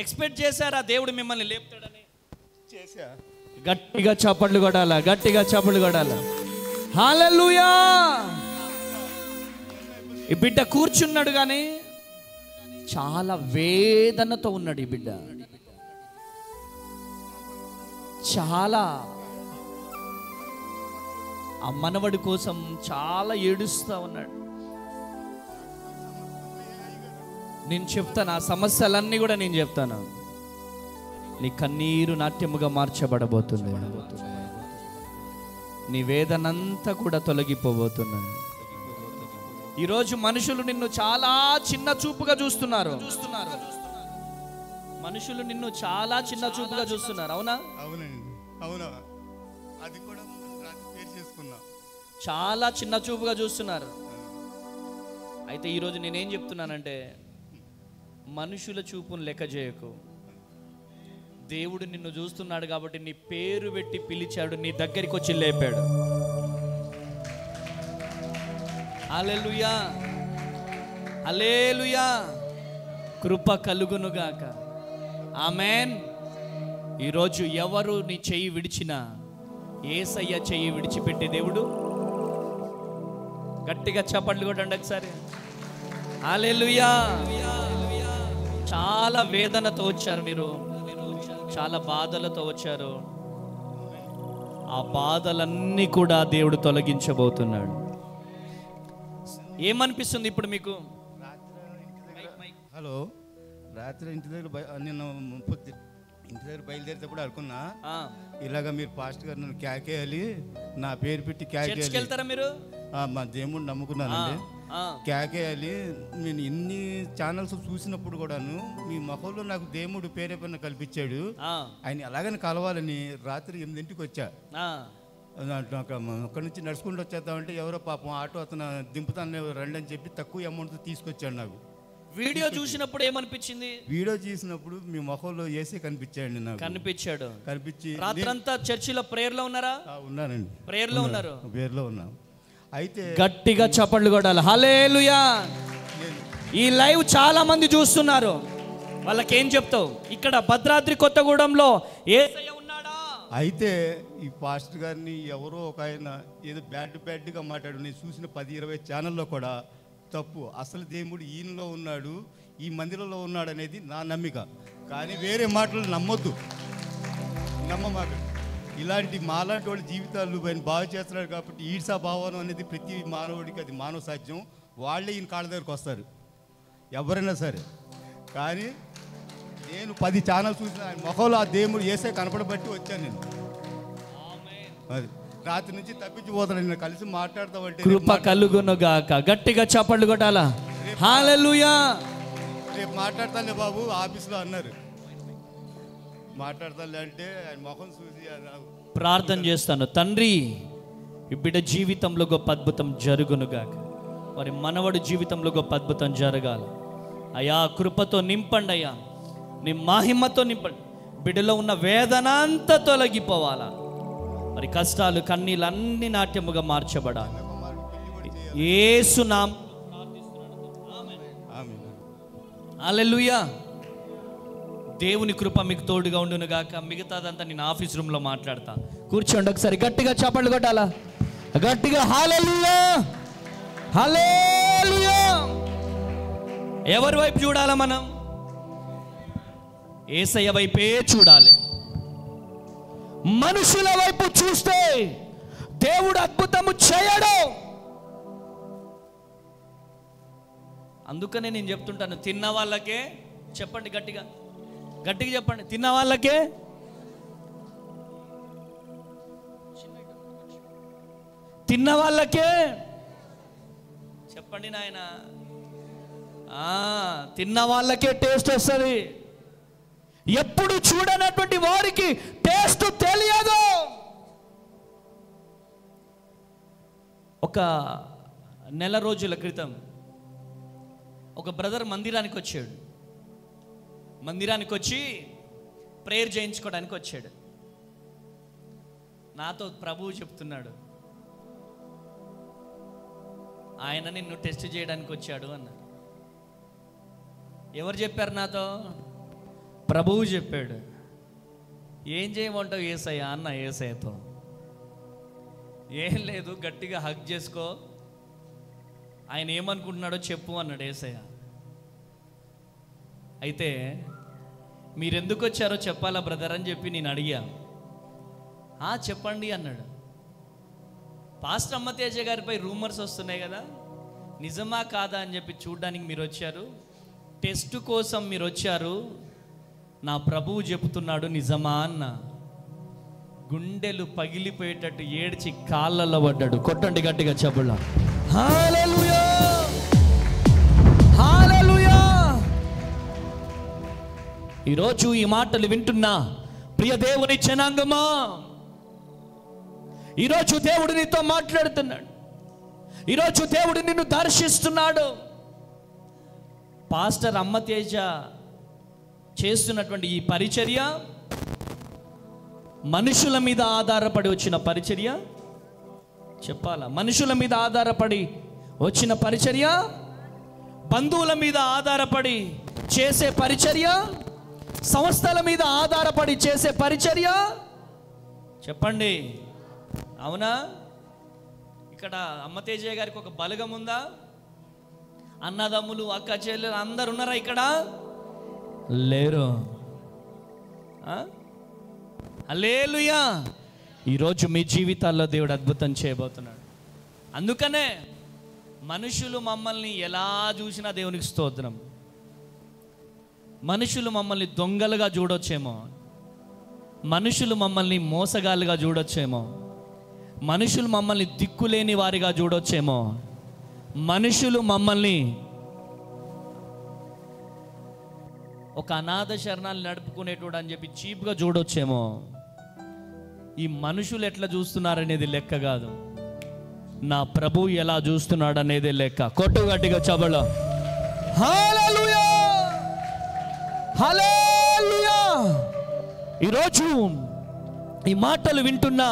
ఎక్స్పెక్ట్ చేశారా దేవుడు మిమ్మల్ని లేపుతాడని? చేశా. గట్టిగా చప్పట్లు కొట్టాలా, గట్టిగా చప్పట్లు కొట్టాలా. హల్లెలూయా. ఈ బిడ్డ కూర్చున్నాడు కానీ చాలా వేదనతో ఉన్నాడు. ఈ బిడ్డ చాలా ఆ మనవడి కోసం చాలా ఏడుస్తూ ఉన్నాడు. నేను చెప్తాను, ఆ సమస్యలన్నీ కూడా నేను చెప్తాను. నీ కన్నీరు నాట్యముగా మార్చబడబోతుంది. నీ వేదనంతా కూడా తొలగిపోబోతున్నాయి. ఈరోజు మనుషులు నిన్ను చాలా చిన్న చూపుగా చూస్తున్నారు. మనుషులు నిన్ను చాలా చిన్న చూపుగా చూస్తున్నారు, అవునా? అవునండి, అవునా. అది కూడా రాత్రి పేరు చేసుకున్నా. చాలా చిన్న చూపుగా చూస్తున్నారు. అయితే ఈరోజు నేనేం చెప్తున్నానంటే, మనుషుల చూపును లెక్క చేయకు. దేవుడు నిన్ను చూస్తున్నాడు కాబట్టి నీ పేరు పెట్టి పిలిచాడు, నీ దగ్గరికి వచ్చి లేపాడు. హల్లెలూయా, హల్లెలూయా. కృప కలుగునుగాక. ఆమేన్. ఈరోజు ఎవరు నీ చెయ్యి విడిచినా యేసయ్య చెయ్యి విడిచిపెట్టే దేవుడు. గట్టిగా చప్పట్లు కొట్టండి ఒకసారి. హల్లెలూయా. చాలా వేదనతో వచ్చారు మీరు, చాలా బాధలతో వచ్చారు. ఆ బాధలన్నీ కూడా దేవుడు తొలగించబోతున్నాడు. ఏమనిపిస్తుంది ఇప్పుడు మీకు? హలో, రాత్రి ఇంటి దగ్గర నేను ఇంటి దగ్గర బయలుదేరేటప్పుడు అనుకున్నా, ఇలాగా మీరు పాస్ట్ గారు నన్ను క్యాకేయాలి, నా పేరు పెట్టి వెళ్తారా మీరు? మా దేవుడిని నమ్ముకున్నానండి. క్యాకేయాలి. నేను ఇన్ని ఛానల్స్ చూసినప్పుడు కూడాను మీ మొహంలో నాకు దేవుడు పేరేపైన కల్పించాడు. ఆయన అలాగని కలవాలని రాత్రి 8ంటికి వచ్చా. అక్కడి నుంచి నడుచుకుంటూ వచ్చేద్దామంటే ఎవరో పాపం ఆటో అతను దింపుతాను రండి అని చెప్పి తక్కువ అమౌంట్ తీసుకొచ్చాడు. నాకు వీడియో చూసినప్పుడు ఏమనిపించింది? వీడియో చూసినప్పుడు మీ మొహంలో ఏసీ కనిపించాడు. నాకు కనిపించాడు. కనిపించి రాత్రంతా చర్చిలో ప్రేయర్లో ఉన్నారా? ఉన్నానండి, ప్రేయర్లో ఉన్నారు. ప్రేయర్లో ఉన్నా. అయితే గట్టిగా చప్పట్లు కొట్టాలి. హల్లెలూయా. ఈ లైవ్ చాలా మంది చూస్తున్నారు, వాళ్ళకేం చెప్తావు? ఇక్కడ భద్రాద్రి కొత్తగూడెంలో యేసయ్య ఉన్నాడా? అయితే ఈ పాస్టర్ గారిని ఎవరో ఒక ఆయన ఏదో బ్యాడ్గా మాట్లాడు. నేను చూసిన 10-20 ఛానల్లో కూడా తప్పు. అసలు దేవుడు ఈయనలో ఉన్నాడు, ఈ మందిరంలో ఉన్నాడు అనేది నా నమ్మిక. కానీ వేరే మాటలు నమ్మొద్దు, నమ్మమాక. ఇలాంటి మాలాంటి వాళ్ళ జీవితాలు ఆయన బాగు చేస్తున్నాడు కాబట్టి ఈడ్సా భావన అనేది ప్రతి మానవుడికి అది మానవ సాధ్యం. వాళ్ళే ఈయన కాళ్ళ దగ్గరకు వస్తారు, ఎవరైనా సరే. కానీ నేను 10 ఛానల్ చూసిన ఆయన మొహంలో ఆ దేవుడు యేసే కనపడబట్టి వచ్చాను నేను. అది రాత్రి నుంచి తప్పించిపోతాను. నేను కలిసి మాట్లాడతామంటే కృప కలుగునుగాక. గట్టిగా చప్పట్లు కొట్టాలా. హల్లెలూయా. రేపు మాట్లాడతానులే బాబు ఆఫీస్లో అన్నారు. మాట్లాడతానులే అంటే ఆయన మొహం చూసి ప్రార్థన చేస్తాను. తండ్రి, ఈ బిడ్డ జీవితంలో గొప్ప అద్భుతం జరుగునుగాక. మరి మనవడు జీవితంలో గొప్ప అద్భుతం జరగాలి అయ్యా. కృపతో నింపండి అయ్యా, నీ మహిమతో నింపండి. బిడ్డలో ఉన్న వేదన అంతా తొలగిపోవాలా. మరి కష్టాలు కన్నీళ్ళు అన్ని నాట్యముగా మార్చబడాలి. యేసు నామములో హల్లెలూయా. దేవుని కృప మీకు తోడుగా ఉండును గాక. మిగతాదంతా నేను ఆఫీస్ రూమ్లో మాట్లాడతా. కూర్చోండి ఒకసారి. గట్టిగా చప్పట్లు కొట్టాలా. గట్టిగా హల్లెలూయా, హల్లెలూయా. ఎవరి వైపు చూడాలా మనం? యేసయ్య వైపే చూడాలి. మనుషుల వైపు చూస్తే దేవుడు అద్భుతము చేయడు. అందుకనే నేను చెప్తుంటాను, తిన్న వాళ్ళకే చెప్పండి, గట్టిగా గట్టిగా చెప్పండి, తిన్న వాళ్ళకే. తిన్న వాళ్ళకే చెప్పండి నాయన. తిన్న వాళ్ళకే టేస్ట్ వస్తుంది. ఎప్పుడు చూడనటువంటి వారికి టేస్ట్ తెలియదు. ఒక నెల రోజుల క్రితం ఒక బ్రదర్ మందిరానికి వచ్చాడు. మందిరానికి వచ్చి ప్రేయర్ చేయించుకోవడానికి వచ్చాడు. నాతో ప్రభువు చెప్తున్నాడు, ఆయన నిన్ను టెస్ట్ చేయడానికి వచ్చాడు అన్నాడు. ఎవరు చెప్పారు నాతో? ప్రభువు చెప్పాడు. ఏం చేయమంటావు యేసయ్య అన్న. యేసయ్యతో ఏం లేదు, గట్టిగా హగ్ చేసుకో, ఆయన ఏమనుకుంటున్నాడో చెప్పు అన్నాడు యేసయ్య. అయితే మీరెందుకు వచ్చారో చెప్పాలా బ్రదర్ అని చెప్పి నేను అడిగా. చెప్పండి అన్నాడు. పాస్టర్ అమ్మతేజ గారిపై రూమర్స్ వస్తున్నాయి కదా, నిజమా కాదా అని చెప్పి చూడడానికి మీరు వచ్చారు. టెస్ట్ కోసం మీరు వచ్చారు. నా ప్రభువు చెబుతున్నాడు నిజమా అన్న. గుండెలు పగిలిపోయేటట్టు ఏడ్చి కాళ్ళలో పడ్డాడు. కొట్టండి గట్టిగా చెప్పుల. హల్లెలూయా, హల్లెలూయా. ఈరోజు ఈ మాటలు వింటున్నా ప్రియ దేవుని జనాంగమా, ఈరోజు దేవుడు నీతో మాట్లాడుతున్నాడు. ఈరోజు దేవుడు నిన్ను దర్శిస్తున్నాడు. పాస్టర్ అమ్మతేజ చేస్తున్నటువంటి ఈ పరిచర్య మనుషుల మీద ఆధారపడి వచ్చిన పరిచర్య చెప్పాలా? మనుషుల మీద ఆధారపడి వచ్చిన పరిచర్య, బంధువుల మీద ఆధారపడి చేసే పరిచర్య, సంస్థల మీద ఆధారపడి చేసే పరిచర్య చెప్పండి, అవునా? ఇక్కడ అమ్మతేజయ్య గారికి ఒక బలగం ఉందా? అన్నదమ్ములు, అక్క చెల్లెలు అందరు ఉన్నారా ఇక్కడ? లేరు. హల్లెలూయా. ఈరోజు మీ జీవితాల్లో దేవుడు అద్భుతం చేయబోతున్నాడు. అందుకనే మనుషులు మమ్మల్ని ఎలా చూసినా దేవునికి స్తోత్రం. మనుషులు మమ్మల్ని దొంగలుగా చూడొచ్చేమో, మనుషులు మమ్మల్ని మోసగాళ్ళుగా చూడొచ్చేమో, మనుషులు మమ్మల్ని దిక్కులేని వారిగా చూడొచ్చేమో, మనుషులు మమ్మల్ని ఒక అనాథ శరణాలు నడుపుకునేటోడు అని చెప్పి చీప్గా చూడొచ్చేమో. ఈ మనుషులు ఎట్లా చూస్తున్నారనేది లెక్క కాదు, నా ప్రభు ఎలా చూస్తున్నాడు అనేది లెక్క. కొట్టు గట్టిగా చబలో హల్లెలూయా, హల్లెలూయా. ఈరోజు ఈ మాటలు వింటున్న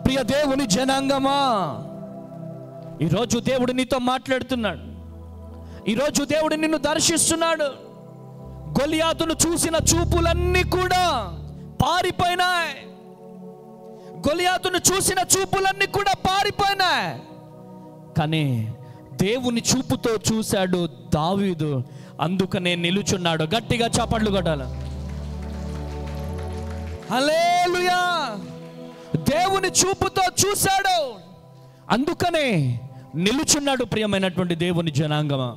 ప్రియ దేవుని జనాంగమా, ఈరోజు దేవుడు నీతో మాట్లాడుతున్నాడు. ఈరోజు దేవుడు నిన్ను దర్శిస్తున్నాడు. గొలియాతును చూసిన చూపులన్నీ కూడా పారిపోయినాయి. గొలియాతును చూసిన చూపులన్నీ కూడా పారిపోయినాయి. కానీ దేవుని చూపుతో చూశాడు దావీదు, అందుకనే నిలుచున్నాడు. గట్టిగా చప్పట్లు కొట్టాలి. హల్లెలూయా. దేవుని చూపుతో చూశాడు, అందుకనే నిలుచున్నాడు. ప్రియమైనటువంటి దేవుని జనాంగమా,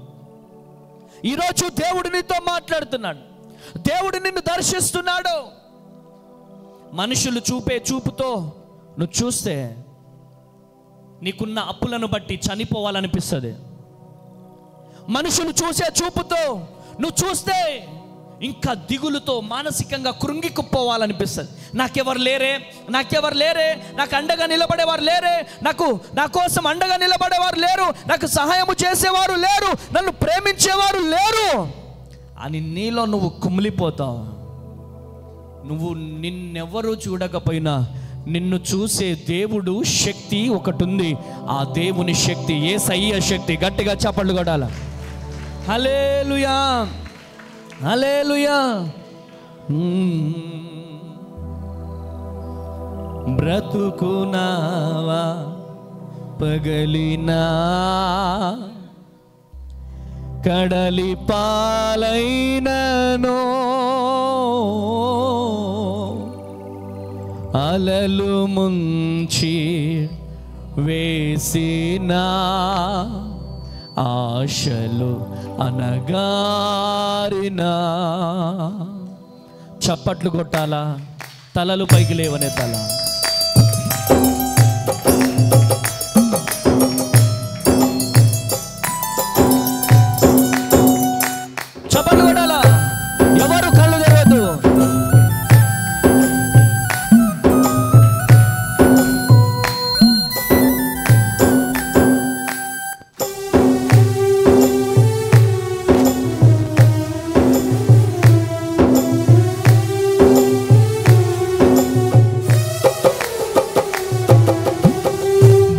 ఈరోజు దేవుడు నీతో మాట్లాడుతున్నాడు. దేవుడు నిన్ను దర్శిస్తున్నాడు. మనుషులు చూపే చూపుతో నువ్వు చూస్తే నీకున్న అప్పులను బట్టి చనిపోవాలనిపిస్తుంది. మనుషులు చూసే చూపుతో నువ్వు చూస్తే ఇంకా దిగులుతో మానసికంగా కృంగికుపోవాలనిపిస్తుంది. నాకెవరు లేరే, నాకెవరు లేరే, నాకు అండగా నిలబడేవారు లేరే, నా కోసం అండగా నిలబడేవారు లేరు, నాకు సహాయము చేసేవారు లేరు, నన్ను ప్రేమించేవారు లేరు అని నీలో నువ్వు కుమిలిపోతావు. నువ్వు నిన్నెవరూ చూడకపోయినా నిన్ను చూసే దేవుడు శక్తి ఒకటి ఉంది. ఆ దేవుని శక్తి యేసయ్య శక్తి. గట్టిగా చప్పట్లు కొట్టాల. హల్లెలూయా, హల్లెలూయా. బ్రతుకునావా పగలినా, కడలి పాలైననో, అలలు ముంచి వేసినా, ఆశలు అనగారినా. చప్పట్లు కొట్టాలా, తలలు పైకి లేవనే తల. చప్పట్లు కొట్టాలా. ఎవరు కళ్ళు తెరవద్దు.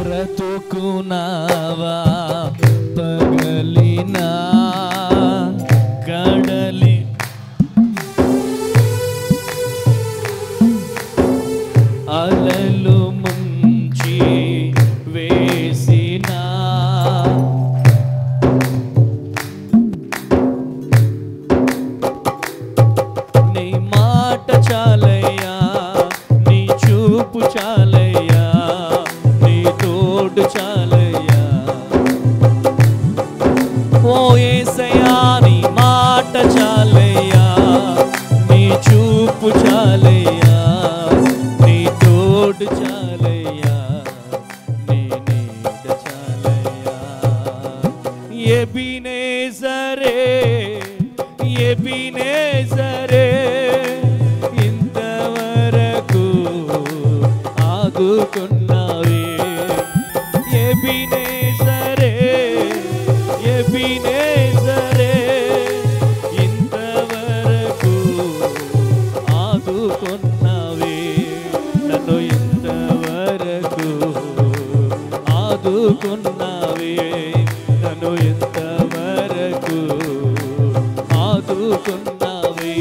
బ్రతుకునావా పగలినా, కడలి అలలు ముంచి వేసినా, నీ మాట చాలయ్యా, నీ చూపు చాలయ్యా, నీ తోడు చాలయ్యా. ఓ యేసయ్యా, నీ మాట చాలయ్యా, నీ చూపు చాలయ్యా, నీ తోడు చాలయ్యా, నీ నీడ చాలయ్యా. ఎబినేజరే, ఎబినేజరే, ఆరాధిస్తున్నావే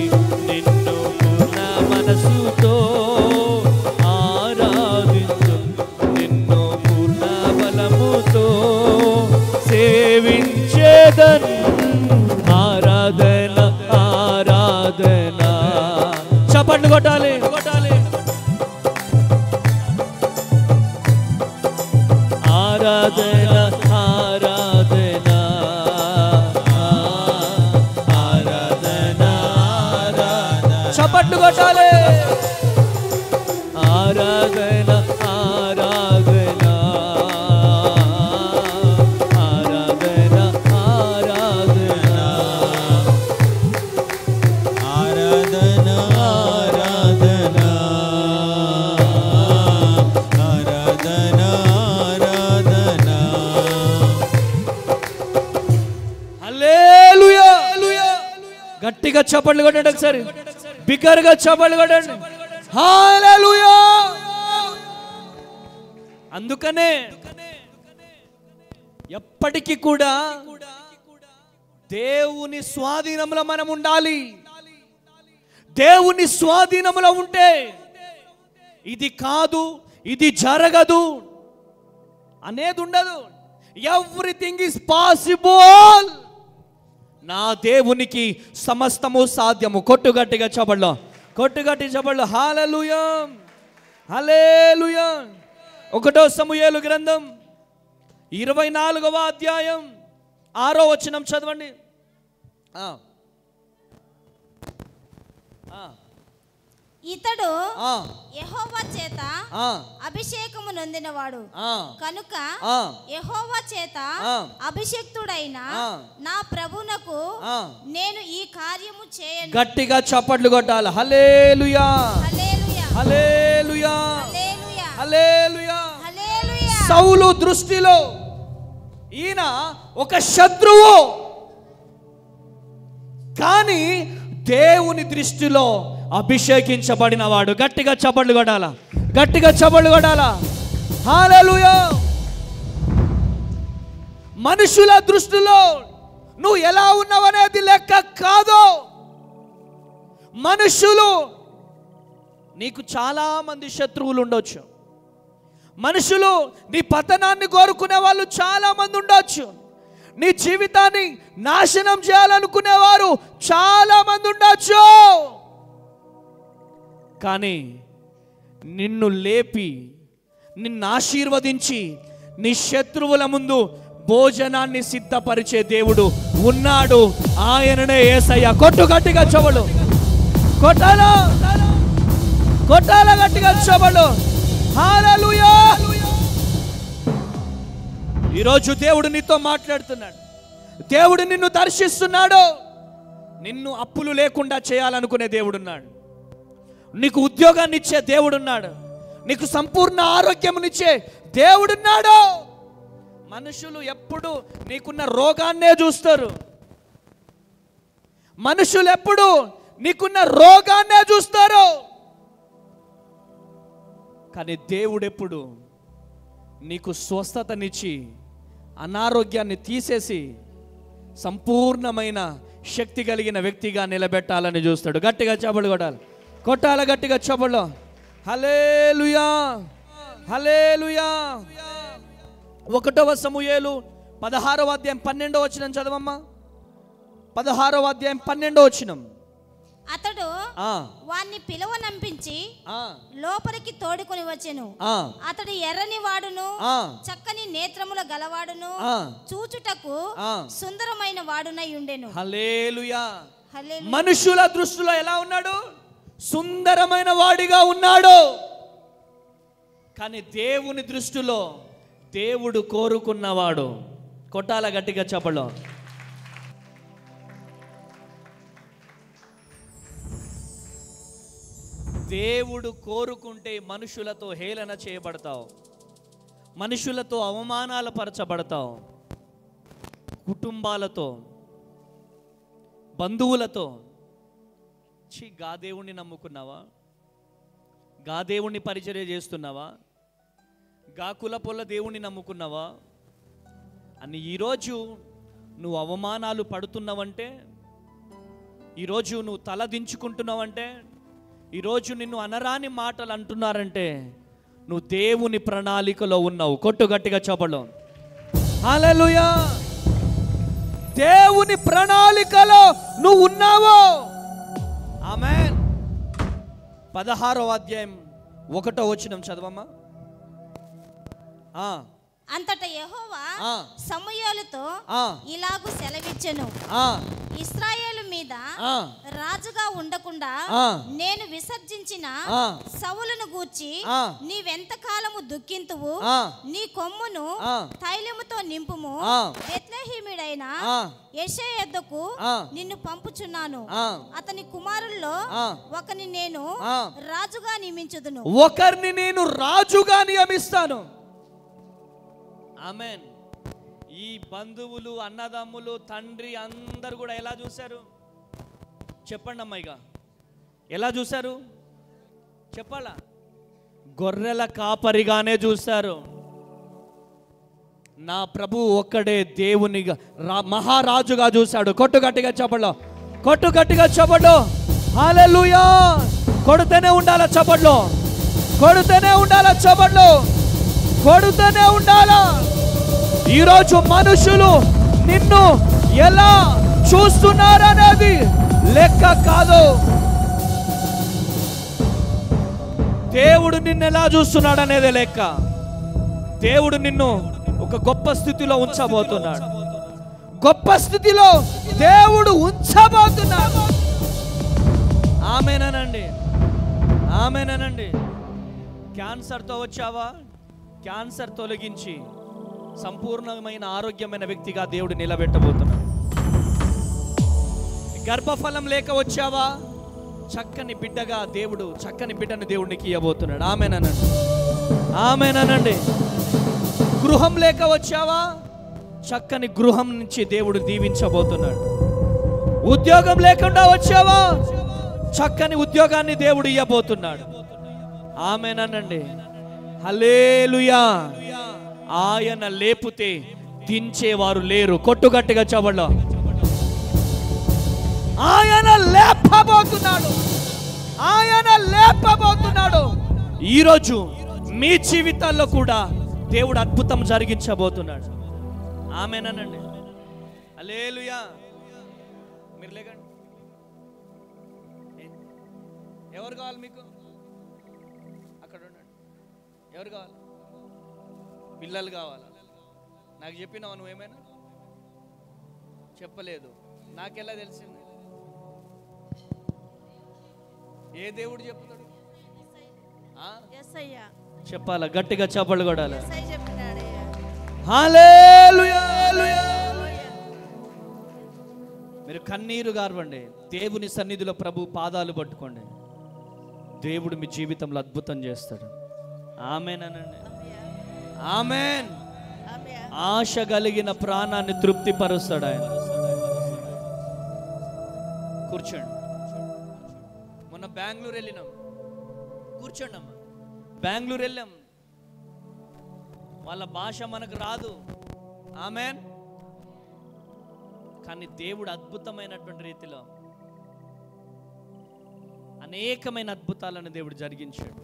నిన్ను పూర్ణ మనసుతో ఆరాధించు నిన్ను పూర్ణ బలముతో సేవించేదన్ ఆరాధన ఆరాధన చప్పట్లు కొట్టాలి ఆరాధన ఆరాధన ఆరాధన చప్పట్లు కొట్టాలి ఆరాధన ఆరాధన ఆరాధన ఆరాధన ఆరాధన ఆరాధన ఆరాధన ఆరాధన హల్లెలూయా గట్టిగా చప్పట్లు కొట్టండి ఒకసారి బిగ్గరగా చప్పట్లు కొట్టండి హల్లెలూయా అందుకనే ఎప్పటికీ కూడా దేవుని స్వాధీనంలో మనం ఉండాలి. దేవుని స్వాధీనంలో ఉంటే ఇది కాదు ఇది జరగదు అనేది ఉండదు. Everything is possible. నా దేవునికి సమస్తము సాధ్యము. కొట్టుగట్టిగా చపడలో కొట్టుగట్టి చపడలో హల్లెలూయా హల్లెలూయా. 1 సమూయేలు గ్రంథం 24వ అధ్యాయం 6వ వచనం చదవండి. ఇతడు యెహోవా చేత అభిషేకము నొందినవాడు కనుక యెహోవా చేత అభిషేక్తుడైన నా ప్రభునకు నేను ఈ కార్యము చేయను. గట్టిగా చప్పట్లు కొట్టాలి. హల్లెలూయా హల్లెలూయా హల్లెలూయా హల్లెలూయా హల్లెలూయా. హల్లెలూయా. సౌలు దృష్టిలో ఈయన ఒక శత్రువు, కానీ దేవుని దృష్టిలో అభిషేకించబడిన వాడు. గట్టిగా చప్పట్లు కొట్టాలా గట్టిగా చప్పట్లు కొట్టాలా. హల్లెలూయా. మనుషుల దృష్టిలో నువ్వు ఎలా ఉన్నావనేది లెక్క కాదు. మనుషులు నీకు చాలా మంది శత్రువులు ఉండొచ్చు. మనుషులు నీ పతనాన్ని కోరుకునే వాళ్ళు చాలా మంది ఉండొచ్చు. నీ జీవితాన్ని నాశనం చేయాలనుకునేవారు చాలా మంది ఉండొచ్చు. కానీ నిన్ను లేపి నిన్ను ఆశీర్వదించి నీ శత్రువుల ముందు భోజనాన్ని సిద్ధపరిచే దేవుడు ఉన్నాడు. ఆయననే యేసయ్య. కొట్టు గట్టిగా చెవులు కొట్టాలా కొట్టాలా గట్టిగా చెవులు. హల్లెలూయా. ఈరోజు దేవుడు నీతో మాట్లాడుతున్నాడు. దేవుడు నిన్ను దర్శిస్తున్నాడు. నిన్ను అప్పులు లేకుండా చేయాలనుకునే దేవుడున్నాడు. నీకు ఉద్యోగాన్ని ఇచ్చే దేవుడున్నాడు. నీకు సంపూర్ణ ఆరోగ్యమునిచ్చే దేవుడున్నాడు. మనుషులు ఎప్పుడు నీకున్న రోగాన్నే చూస్తారు. మనుషులు ఎప్పుడు నీకున్న రోగాన్నే చూస్తారు. కానీ దేవుడు ఎప్పుడు నీకు స్వస్థతనిచ్చి అనారోగ్యాన్ని తీసేసి సంపూర్ణమైన శక్తి కలిగిన వ్యక్తిగా నిలబెట్టాలని చూస్తాడు. గట్టిగా చప్పట్లు కొట్టాలి కొట్టాల గట్టిగా చప్పట్లు. హల్లెలూయా హల్లెలూయా. 1 సమూయేలు 16వ అధ్యాయం 12వ వచనం చదవమ్మా. 16వ అధ్యాయం 12వ వచనం. అతడు వాణ్ణి పిలువనంపించి లోపలికి తోడుకొని వచ్చెను. అతడు ఎర్రని వాడును చక్కని నేత్రముల గలవాడును చూచుటకు సుందరమైన వాడునై ఉండెను. హల్లెలూయా. మనుషుల దృష్టిలో ఎలా ఉన్నాడు? సుందరమైన వాడిగా ఉన్నాడు. కానీ దేవుని దృష్టిలో దేవుడు కోరుకున్నవాడు. కొట్టాల గట్టిగా చెప్పలో. దేవుడు కోరుకుంటే మనుషులతో హేళన చేయబడతావు, మనుషులతో అవమానాలు పరచబడతావు, కుటుంబాలతో బంధువులతో. గా దేవుణ్ణి నమ్ముకున్నావా? గా దేవుణ్ణి పరిచర్య చేస్తున్నావా? గా కుల పొల్ల దేవుణ్ణి నమ్ముకున్నావా అని ఈరోజు నువ్వు అవమానాలు పడుతున్నావంటే ఈరోజు నువ్వు తల దించుకుంటున్నావంటే, ఈరోజు నిన్ను అనరాని మాటలు అంటున్నారంటే నువ్వు దేవుని ప్రణాళికలో ఉన్నావు. కొట్టు గట్టిగా చపడం. హల్లెలూయా. దేవుని ప్రణాళికలో నువ్వు ఉన్నావు. ఆమేన్. 16వ అధ్యాయం 1వ వచనం చదవమ్మా. అంతటా యెహోవా సమూయేలుతో ఇలాగు సెలవిచ్చెను, ఇశ్రాయేలు మీద రాజుగా ఉండకుండా నేను విసర్జించిన సౌలును గూర్చి నీవెంత కాలము దుఃఖింతువు, నీ కొమ్మును తైలముతో నింపుము, బెత్లెహేమీయుడైన యెషయా యొద్దకు నిన్ను పంపుచున్నాను, అతని కుమారుల్లో ఒకని నేను రాజుగా నియమించుదును. ఒకరిని నేను రాజుగా నియమిస్తాను. ఆమేన్. ఈ బంధువులు, అన్నదమ్ములు, తండ్రి అందరు కూడా ఎలా చూశారు చెప్పండి అమ్మాయిగా? ఎలా చూశారు చెప్పాలా? గొర్రెల కాపరిగానే చూశారు. నా ప్రభు ఒక్కడే దేవునిగా మహారాజుగా చూశాడు. కొట్టు గట్టిగా చెప్పడు, కొట్టు గట్టిగా చెప్పడు. హల్లెలూయా. కొడుతూనే ఉండాల చెప్పడ్లో, కొడుతూనే ఉండాల చెప్పడ్లో, కొడుతూనే ఉండాలా. ఈరోజు మనుషులు నిన్ను ఎలా చూస్తున్నారనేది లెక్క కాదు. దేవుడు నిన్ను ఎలా చూస్తున్నాడు అనేది లెక్క. దేవుడు నిన్ను ఒక గొప్ప స్థితిలో ఉంచబోతున్నాడు. గొప్ప స్థితిలో దేవుడు ఉంచబోతున్నాడు. ఆమేనండి, ఆమేనండి. క్యాన్సర్తో వచ్చావా? క్యాన్సర్ తొలగించి సంపూర్ణమైన ఆరోగ్యమైన వ్యక్తిగా దేవుడు నిలబెట్టబోతున్నాడు. గర్భఫలం లేక వచ్చావా? చక్కని బిడ్డగా దేవుడు, చక్కని బిడ్డను దేవుడికి ఇవ్వబోతున్నాడు. ఆమేనండి, ఆమేనండి. గృహం లేక వచ్చావా? చక్కని గృహం నుంచి దేవుడు దీవించబోతున్నాడు. ఉద్యోగం లేకుండా వచ్చావా? చక్కని ఉద్యోగాన్ని దేవుడు ఇవ్వబోతున్నాడు. ఆమేనండి. హల్లెలూయా. ఆయన లేపుతే దించేవారు లేరు. కొట్టుగట్టిగా చవళ్ళ. ఆయన లేపబోతున్నాడు, ఆయన లేపబోతున్నాడు. ఈరోజు మీ జీవితాల్లో కూడా దేవుడు అద్భుతం జరిగించబోతున్నాడు. ఆమేనండి. హల్లెలూయా. మీరు లేకండి. ఎవరు కావాలి మీకు? అక్కడ ఉండండి. ఎవరు కావాలి? పిల్లలు కావాలా? నాకు చెప్పినావు నువ్వేమైనా? చెప్పలేదు. నాకెలా తెలిసింది? ఏ దేవుడు చెప్తాడు? చెప్పాలా? గట్టిగా చప్పట్లు కొడాలి. హల్లెలూయా. మీరు కన్నీరు గారవండి. దేవుని సన్నిధిలో ప్రభు పాదాలు పట్టుకోండి. దేవుడు మీ జీవితంలో అద్భుతం చేస్తాడు. ఆమేనండి, ఆమేన్. ఆశ కలిగిన ప్రాణాన్ని తృప్తిపరుస్తాడు ఆయన. కూర్చోండి. మొన్న బెంగళూరు వెళ్ళినాం. కూర్చోండి అమ్మా. బెంగళూరు వెళ్ళాం. వాళ్ళ భాష మనకు రాదు. ఆమేన్. కానీ దేవుడు అద్భుతమైనటువంటి రీతిలో అనేకమైన అద్భుతాలను దేవుడు జరిగించాడు.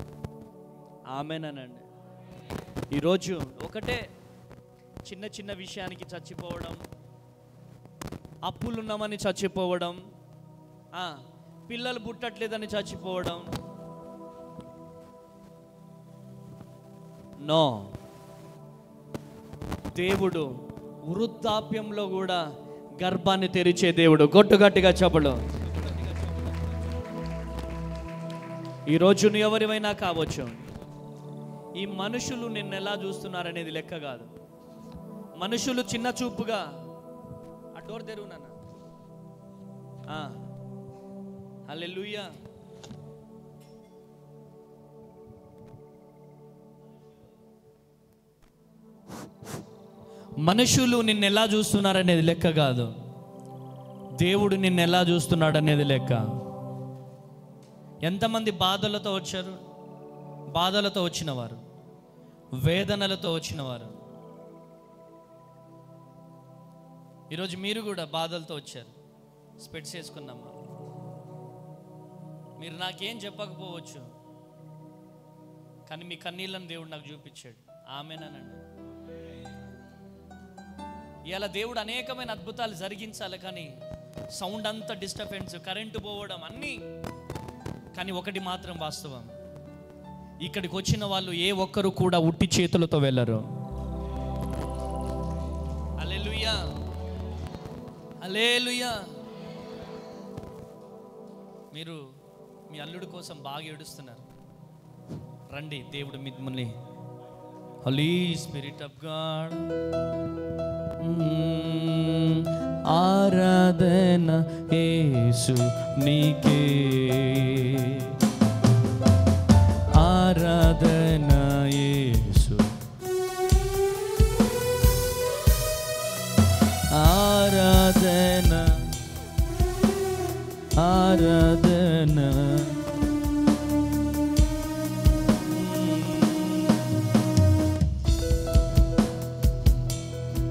ఆమేనండి. ఈరోజు ఒకటే చిన్న చిన్న విషయానికి చచ్చిపోవడం, అప్పులున్నామని చచ్చిపోవడం, పిల్లలు పుట్టట్లేదని చచ్చిపోవడం. నో. దేవుడు వృద్ధాప్యంలో కూడా గర్భాన్ని తెరిచే దేవుడు. గట్టిగా చెప్పడు. ఈరోజు నువ్వు ఎవరివైనా కావచ్చు. ఈ మనుషులు నిన్ను ఎలా చూస్తున్నారనేది లెక్క కాదు. మనుషులు చిన్న చూపుగా ఆ డోర్ తెరువునా. హల్లెలూయా. మనుషులు నిన్ను ఎలా చూస్తున్నారనేది లెక్క కాదు. దేవుడు నిన్ను ఎలా చూస్తున్నాడు అనేది లెక్క. ఎంతమంది బాధలతో వచ్చారు? బాధలతో వచ్చినవారు, వేదనలతో వచ్చినవారు. ఈరోజు మీరు కూడా బాధలతో వచ్చారు. స్పెట్స్ వేసుకున్నామా? మీరు నాకేం చెప్పకపోవచ్చు, కానీ మీ కన్నీళ్ళని దేవుడు నాకు చూపించాడు. ఆమేనండి. ఇలా దేవుడు అనేకమైన అద్భుతాలు జరిగించాలి, కానీ సౌండ్ అంతా డిస్టర్బెన్స్, కరెంటు పోవడం అన్నీ. కానీ ఒకటి మాత్రం వాస్తవం, ఇక్కడికి వచ్చిన వాళ్ళు ఏ ఒక్కరు కూడా ఉట్టి చేతులతో వెళ్ళరు. హల్లెలూయా, హల్లెలూయా. మీరు మీ అల్లుడి కోసం బాగా ఏడుస్తున్నారు. రండి, దేవుడు మిమ్మల్ని, హోలీ స్పిరిట్ ఆఫ్ గాడ్, ఆరాధన యేసు నీకే, ఆరాధన యేసు, ఆరాధన, ఆరాధన.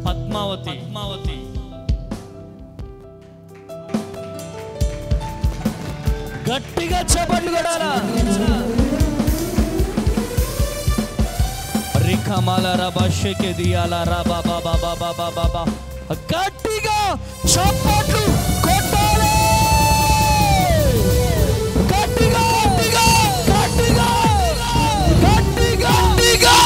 పద్మావతి, పద్మావతి, గట్టిగా చప్పట్లు కొడాలా. రిఖమాల రబషకే దియాల రబా బాబా బాబా బాబా, గట్టిగా చప్పట్లు కొట్టాలి. గట్టిగా గట్టిగా గట్టిగా గట్టిగా గట్టిగా.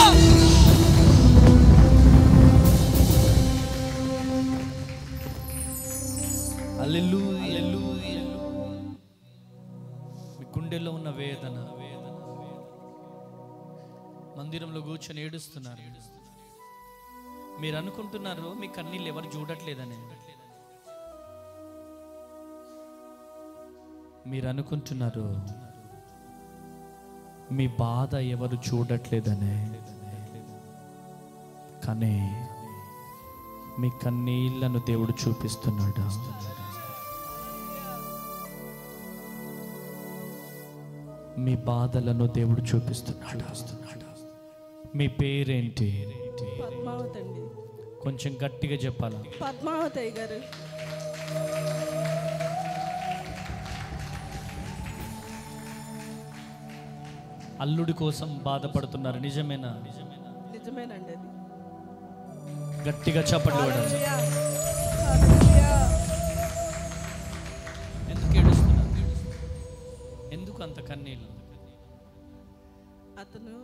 హల్లెలూయా, హల్లెలూయా. మీ గుండెల్లో ఉన్న వేదన, మందిరంలో కూర్చొని ఏడుస్తున్నారు. మీరు అనుకుంటున్నారు మీ కన్నీళ్ళు ఎవరు చూడట్లేదని. మీరు అనుకుంటున్నారు మీ బాధ ఎవరు చూడట్లేదనే, కానీ మీ కన్నీళ్లను దేవుడు చూపిస్తున్నాడు. మీ బాధలను దేవుడు చూపిస్తున్నాడు. మీ పేరేంటి? పద్మావతి అండి. కొంచెం గట్టిగా చెప్పాలా. పద్మావతి గారు. అల్లుడి కోసం బాధపడుతున్నారు, నిజమేనా? నిజమేనండి. అది గట్టిగా చెప్పండి. ఎందుకు ఏడుస్తున్నారు? ఎందుకు అంత కన్నీళ్ళు? అతను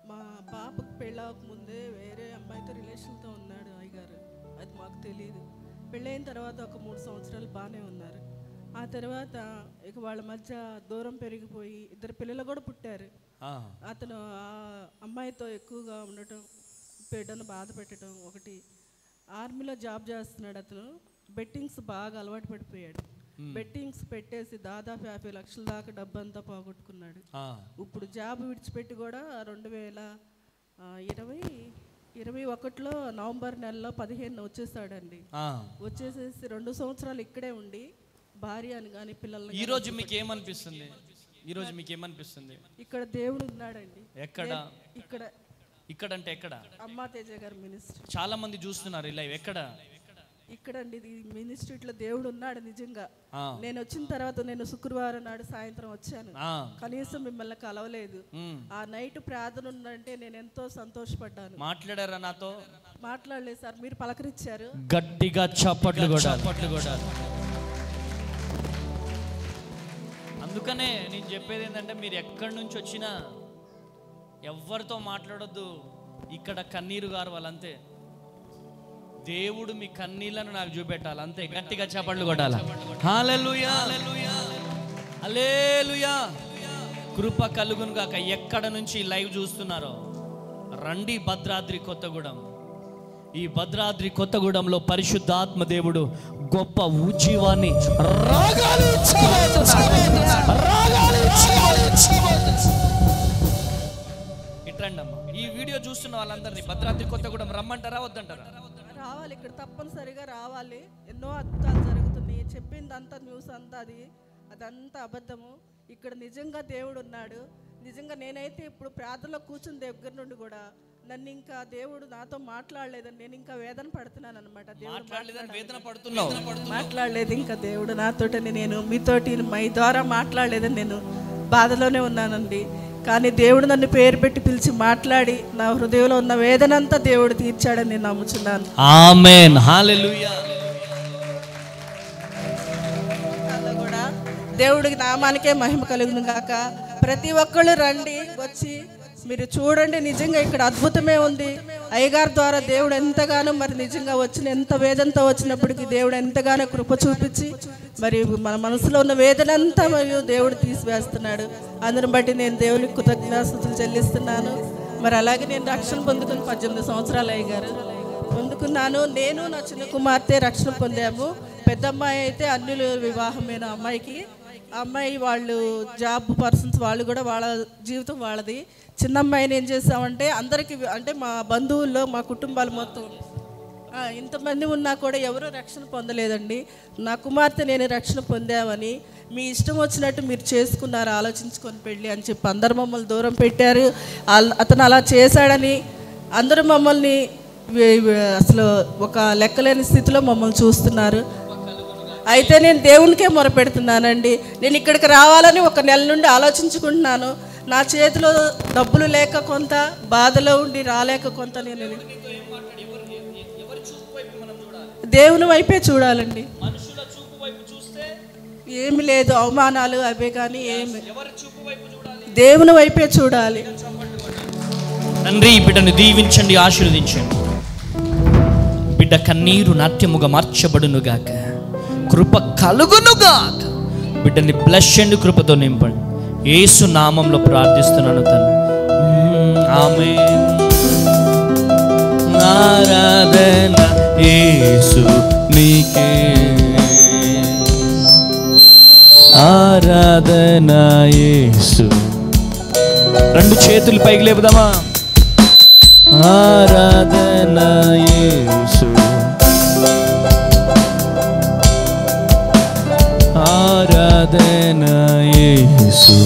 మా పాపకు పెళ్ళవక ముందే వేరే అమ్మాయితో రిలేషన్తో ఉన్నాడు అయ్యగారు. అది మాకు తెలియదు. పెళ్ళైన తర్వాత ఒక 3 సంవత్సరాలు బాగానే ఉన్నారు. ఆ తర్వాత ఇక వాళ్ళ మధ్య దూరం పెరిగిపోయి 2 పిల్లలు కూడా పుట్టారు. అతను ఆ అమ్మాయితో ఎక్కువగా ఉండటం, బిడ్డను బాధ పెట్టడం. ఒకటి, ఆర్మీలో జాబ్ చేస్తున్నాడు అతను. బెట్టింగ్స్ బాగా అలవాటు పడిపోయాడు. బెట్టింగ్స్ పెట్టేసి దాదాపు 50 లక్షల దాకా డబ్బంతా పోగొట్టుకున్నాడు. ఇప్పుడు జాబ్ విడిచిపెట్టి కూడా 2021లో నవంబర్ నెలలో 15 వచ్చేసాడండి. వచ్చేసేసి 2 సంవత్సరాలు ఇక్కడే ఉండి భార్యని కానీ పిల్లల్ని. ఈ రోజు మీకు ఏమనిపిస్తుంది? ఈ రోజు మీకు ఏమనిపిస్తుంది? ఇక్కడ దేవుడు ఉన్నాడండి. ఎక్కడ? ఇక్కడ. ఇక్కడ అంటే ఎక్కడ? అమ్మా తేజ గారు మినిస్ట్రీ. చాలా మంది చూస్తున్నారు ఇలా. ఎక్కడ? ఇక్కడండి. ఇది మినిస్ట్రీలో దేవుడు ఉన్నాడు నిజంగా. నేను వచ్చిన తర్వాత, నేను శుక్రవారం నాడు సాయంత్రం వచ్చాను. కనీసం మిమ్మల్ని కలవలేదు. ఆ నైట్ ప్రార్థన ఉందంటే నేను ఎంతో సంతోషపడ్డాను. మాట్లాడారా నాతో? మాట్లాడలేదు సార్, మీరు పలకరించారు. గట్టిగా చప్పట్లు కూడా. అందుకనే నేను చెప్పేది ఏంటంటే, మీరు ఎక్కడి నుంచి వచ్చినా ఎవరితో మాట్లాడొద్దు. ఇక్కడ కన్నీరు గారు వాళ్ళంతే. దేవుడు మీ కన్నీళ్లను నాకు చూపెట్టాలి అంతే. గట్టిగా చప్పట్లు కొట్టాలి. హల్లెలూయా, హల్లెలూయా. కృప కలుగును గాక. ఎక్కడ నుంచి లైవ్ చూస్తున్నారో రండి. భద్రాద్రి కొత్తగూడెం. ఈ భద్రాద్రి కొత్తగూడెంలో పరిశుద్ధాత్మ దేవుడు గొప్ప ఉజ్జీవాన్ని ఇట్రండమ్మా. ఈ వీడియో చూస్తున్న వాళ్ళందరినీ భద్రాద్రి కొత్తగూడెం రమ్మంటారా వద్దంటారా? రావాలి, ఇక్కడ తప్పనిసరిగా రావాలి. ఎన్నో అద్భుతాలు జరుగుతున్నాయి. చెప్పిందంతా న్యూస్ అంతా అదంతా అబద్ధము. ఇక్కడ నిజంగా దేవుడు ఉన్నాడు. నిజంగా నేనైతే ఇప్పుడు ప్రార్థనలో కూర్చుని దగ్గర నుండి కూడా నన్ను ఇంకా దేవుడు నాతో మాట్లాడలేదని నేను ఇంకా వేదన పడుతున్నాను అనమాట. మాట్లాడలేదు ఇంకా దేవుడు నాతోటని, నేను మీతోటి మీ ద్వారా మాట్లాడలేదని నేను బాధలోనే ఉన్నానండి. కానీ దేవుడు నన్ను పేరు పెట్టి పిలిచి మాట్లాడి నా హృదయంలో ఉన్న వేదన అంతా దేవుడు తీర్చాడని నేను నమ్ముచున్నాను. ఆమేన్, హల్లెలూయా. కూడా దేవుడికి నామానికే మహిమ కలుగును గాక. ప్రతి ఒక్కళ్ళు రండి, వచ్చి మీరు చూడండి. నిజంగా ఇక్కడ అద్భుతమే ఉంది. అయ్యగారి ద్వారా దేవుడు ఎంతగానో మరి నిజంగా వచ్చిన ఎంత వేదనతో వచ్చినప్పటికీ దేవుడు ఎంతగానో కృప చూపించి మరి మన మనసులో ఉన్న వేదన అంతా మరియు దేవుడు తీసివేస్తున్నాడు. అందుని బట్టి నేను దేవునికి కృతజ్ఞతాస్తుతులు చెల్లిస్తున్నాను. మరి అలాగే నేను రక్షణ పొందుకుని 18 సంవత్సరాలు అయ్యగారు పొందుకున్నాను. నేను నా చిన్న కుమార్తె రక్షణ పొందాము. పెద్ద అమ్మాయి అయితే అన్యుల వివాహమైన అమ్మాయికి, అమ్మాయి వాళ్ళు జాబ్ పర్సన్స్, వాళ్ళు కూడా వాళ్ళ జీవితం వాళ్ళది. చిన్న అమ్మాయిని ఏం చేసామంటే అందరికీ, అంటే మా బంధువుల్లో మా కుటుంబాలు మొత్తం ఇంతమంది ఉన్నా కూడా ఎవరూ రక్షణ పొందలేదండి. నా కుమార్తె నేను రక్షణ పొందామని, మీ ఇష్టం వచ్చినట్టు మీరు చేసుకున్నారు ఆలోచించుకొని పెళ్ళి అని చెప్పి అందరు మమ్మల్ని దూరం పెట్టారు. అతను అలా చేశాడని అందరూ మమ్మల్ని అసలు ఒక లెక్కలేని స్థితిలో మమ్మల్ని చూస్తున్నారు. అయితే నేను దేవునికే మొరపెడుతున్నానండి. నేను ఇక్కడికి రావాలని 1 నెల నుండి ఆలోచించుకుంటున్నాను. నా చేతిలో డబ్బులు లేక, కొంత బాధలో ఉండి రాలేక, కొంత నేను దేవుని వైపే చూడాలండి. ఏమి లేదు, అవమానాలు అవే కానీ ఏమి, దేవుని వైపే చూడాలి. తండ్రి, బిడ్డను దీవించండి, ఆశీర్వదించండి. బిడ్డ కన్నీరు నాట్యముగా మార్చబడునుగాక, కృప కలుగునుగాక. బిడ్డని బ్లెస్ చేయండి, కృపతో నింపండి. యేసు నామంలో ప్రార్థిస్తున్నాను తండ్రి, ఆమేన్. ఆరాధన యేసు నీకే, ఆరాధన యేసు. 2 చేతులు పైకి లేపుదామా? ఆరాధన యేసు, ఆరాధన యేసు.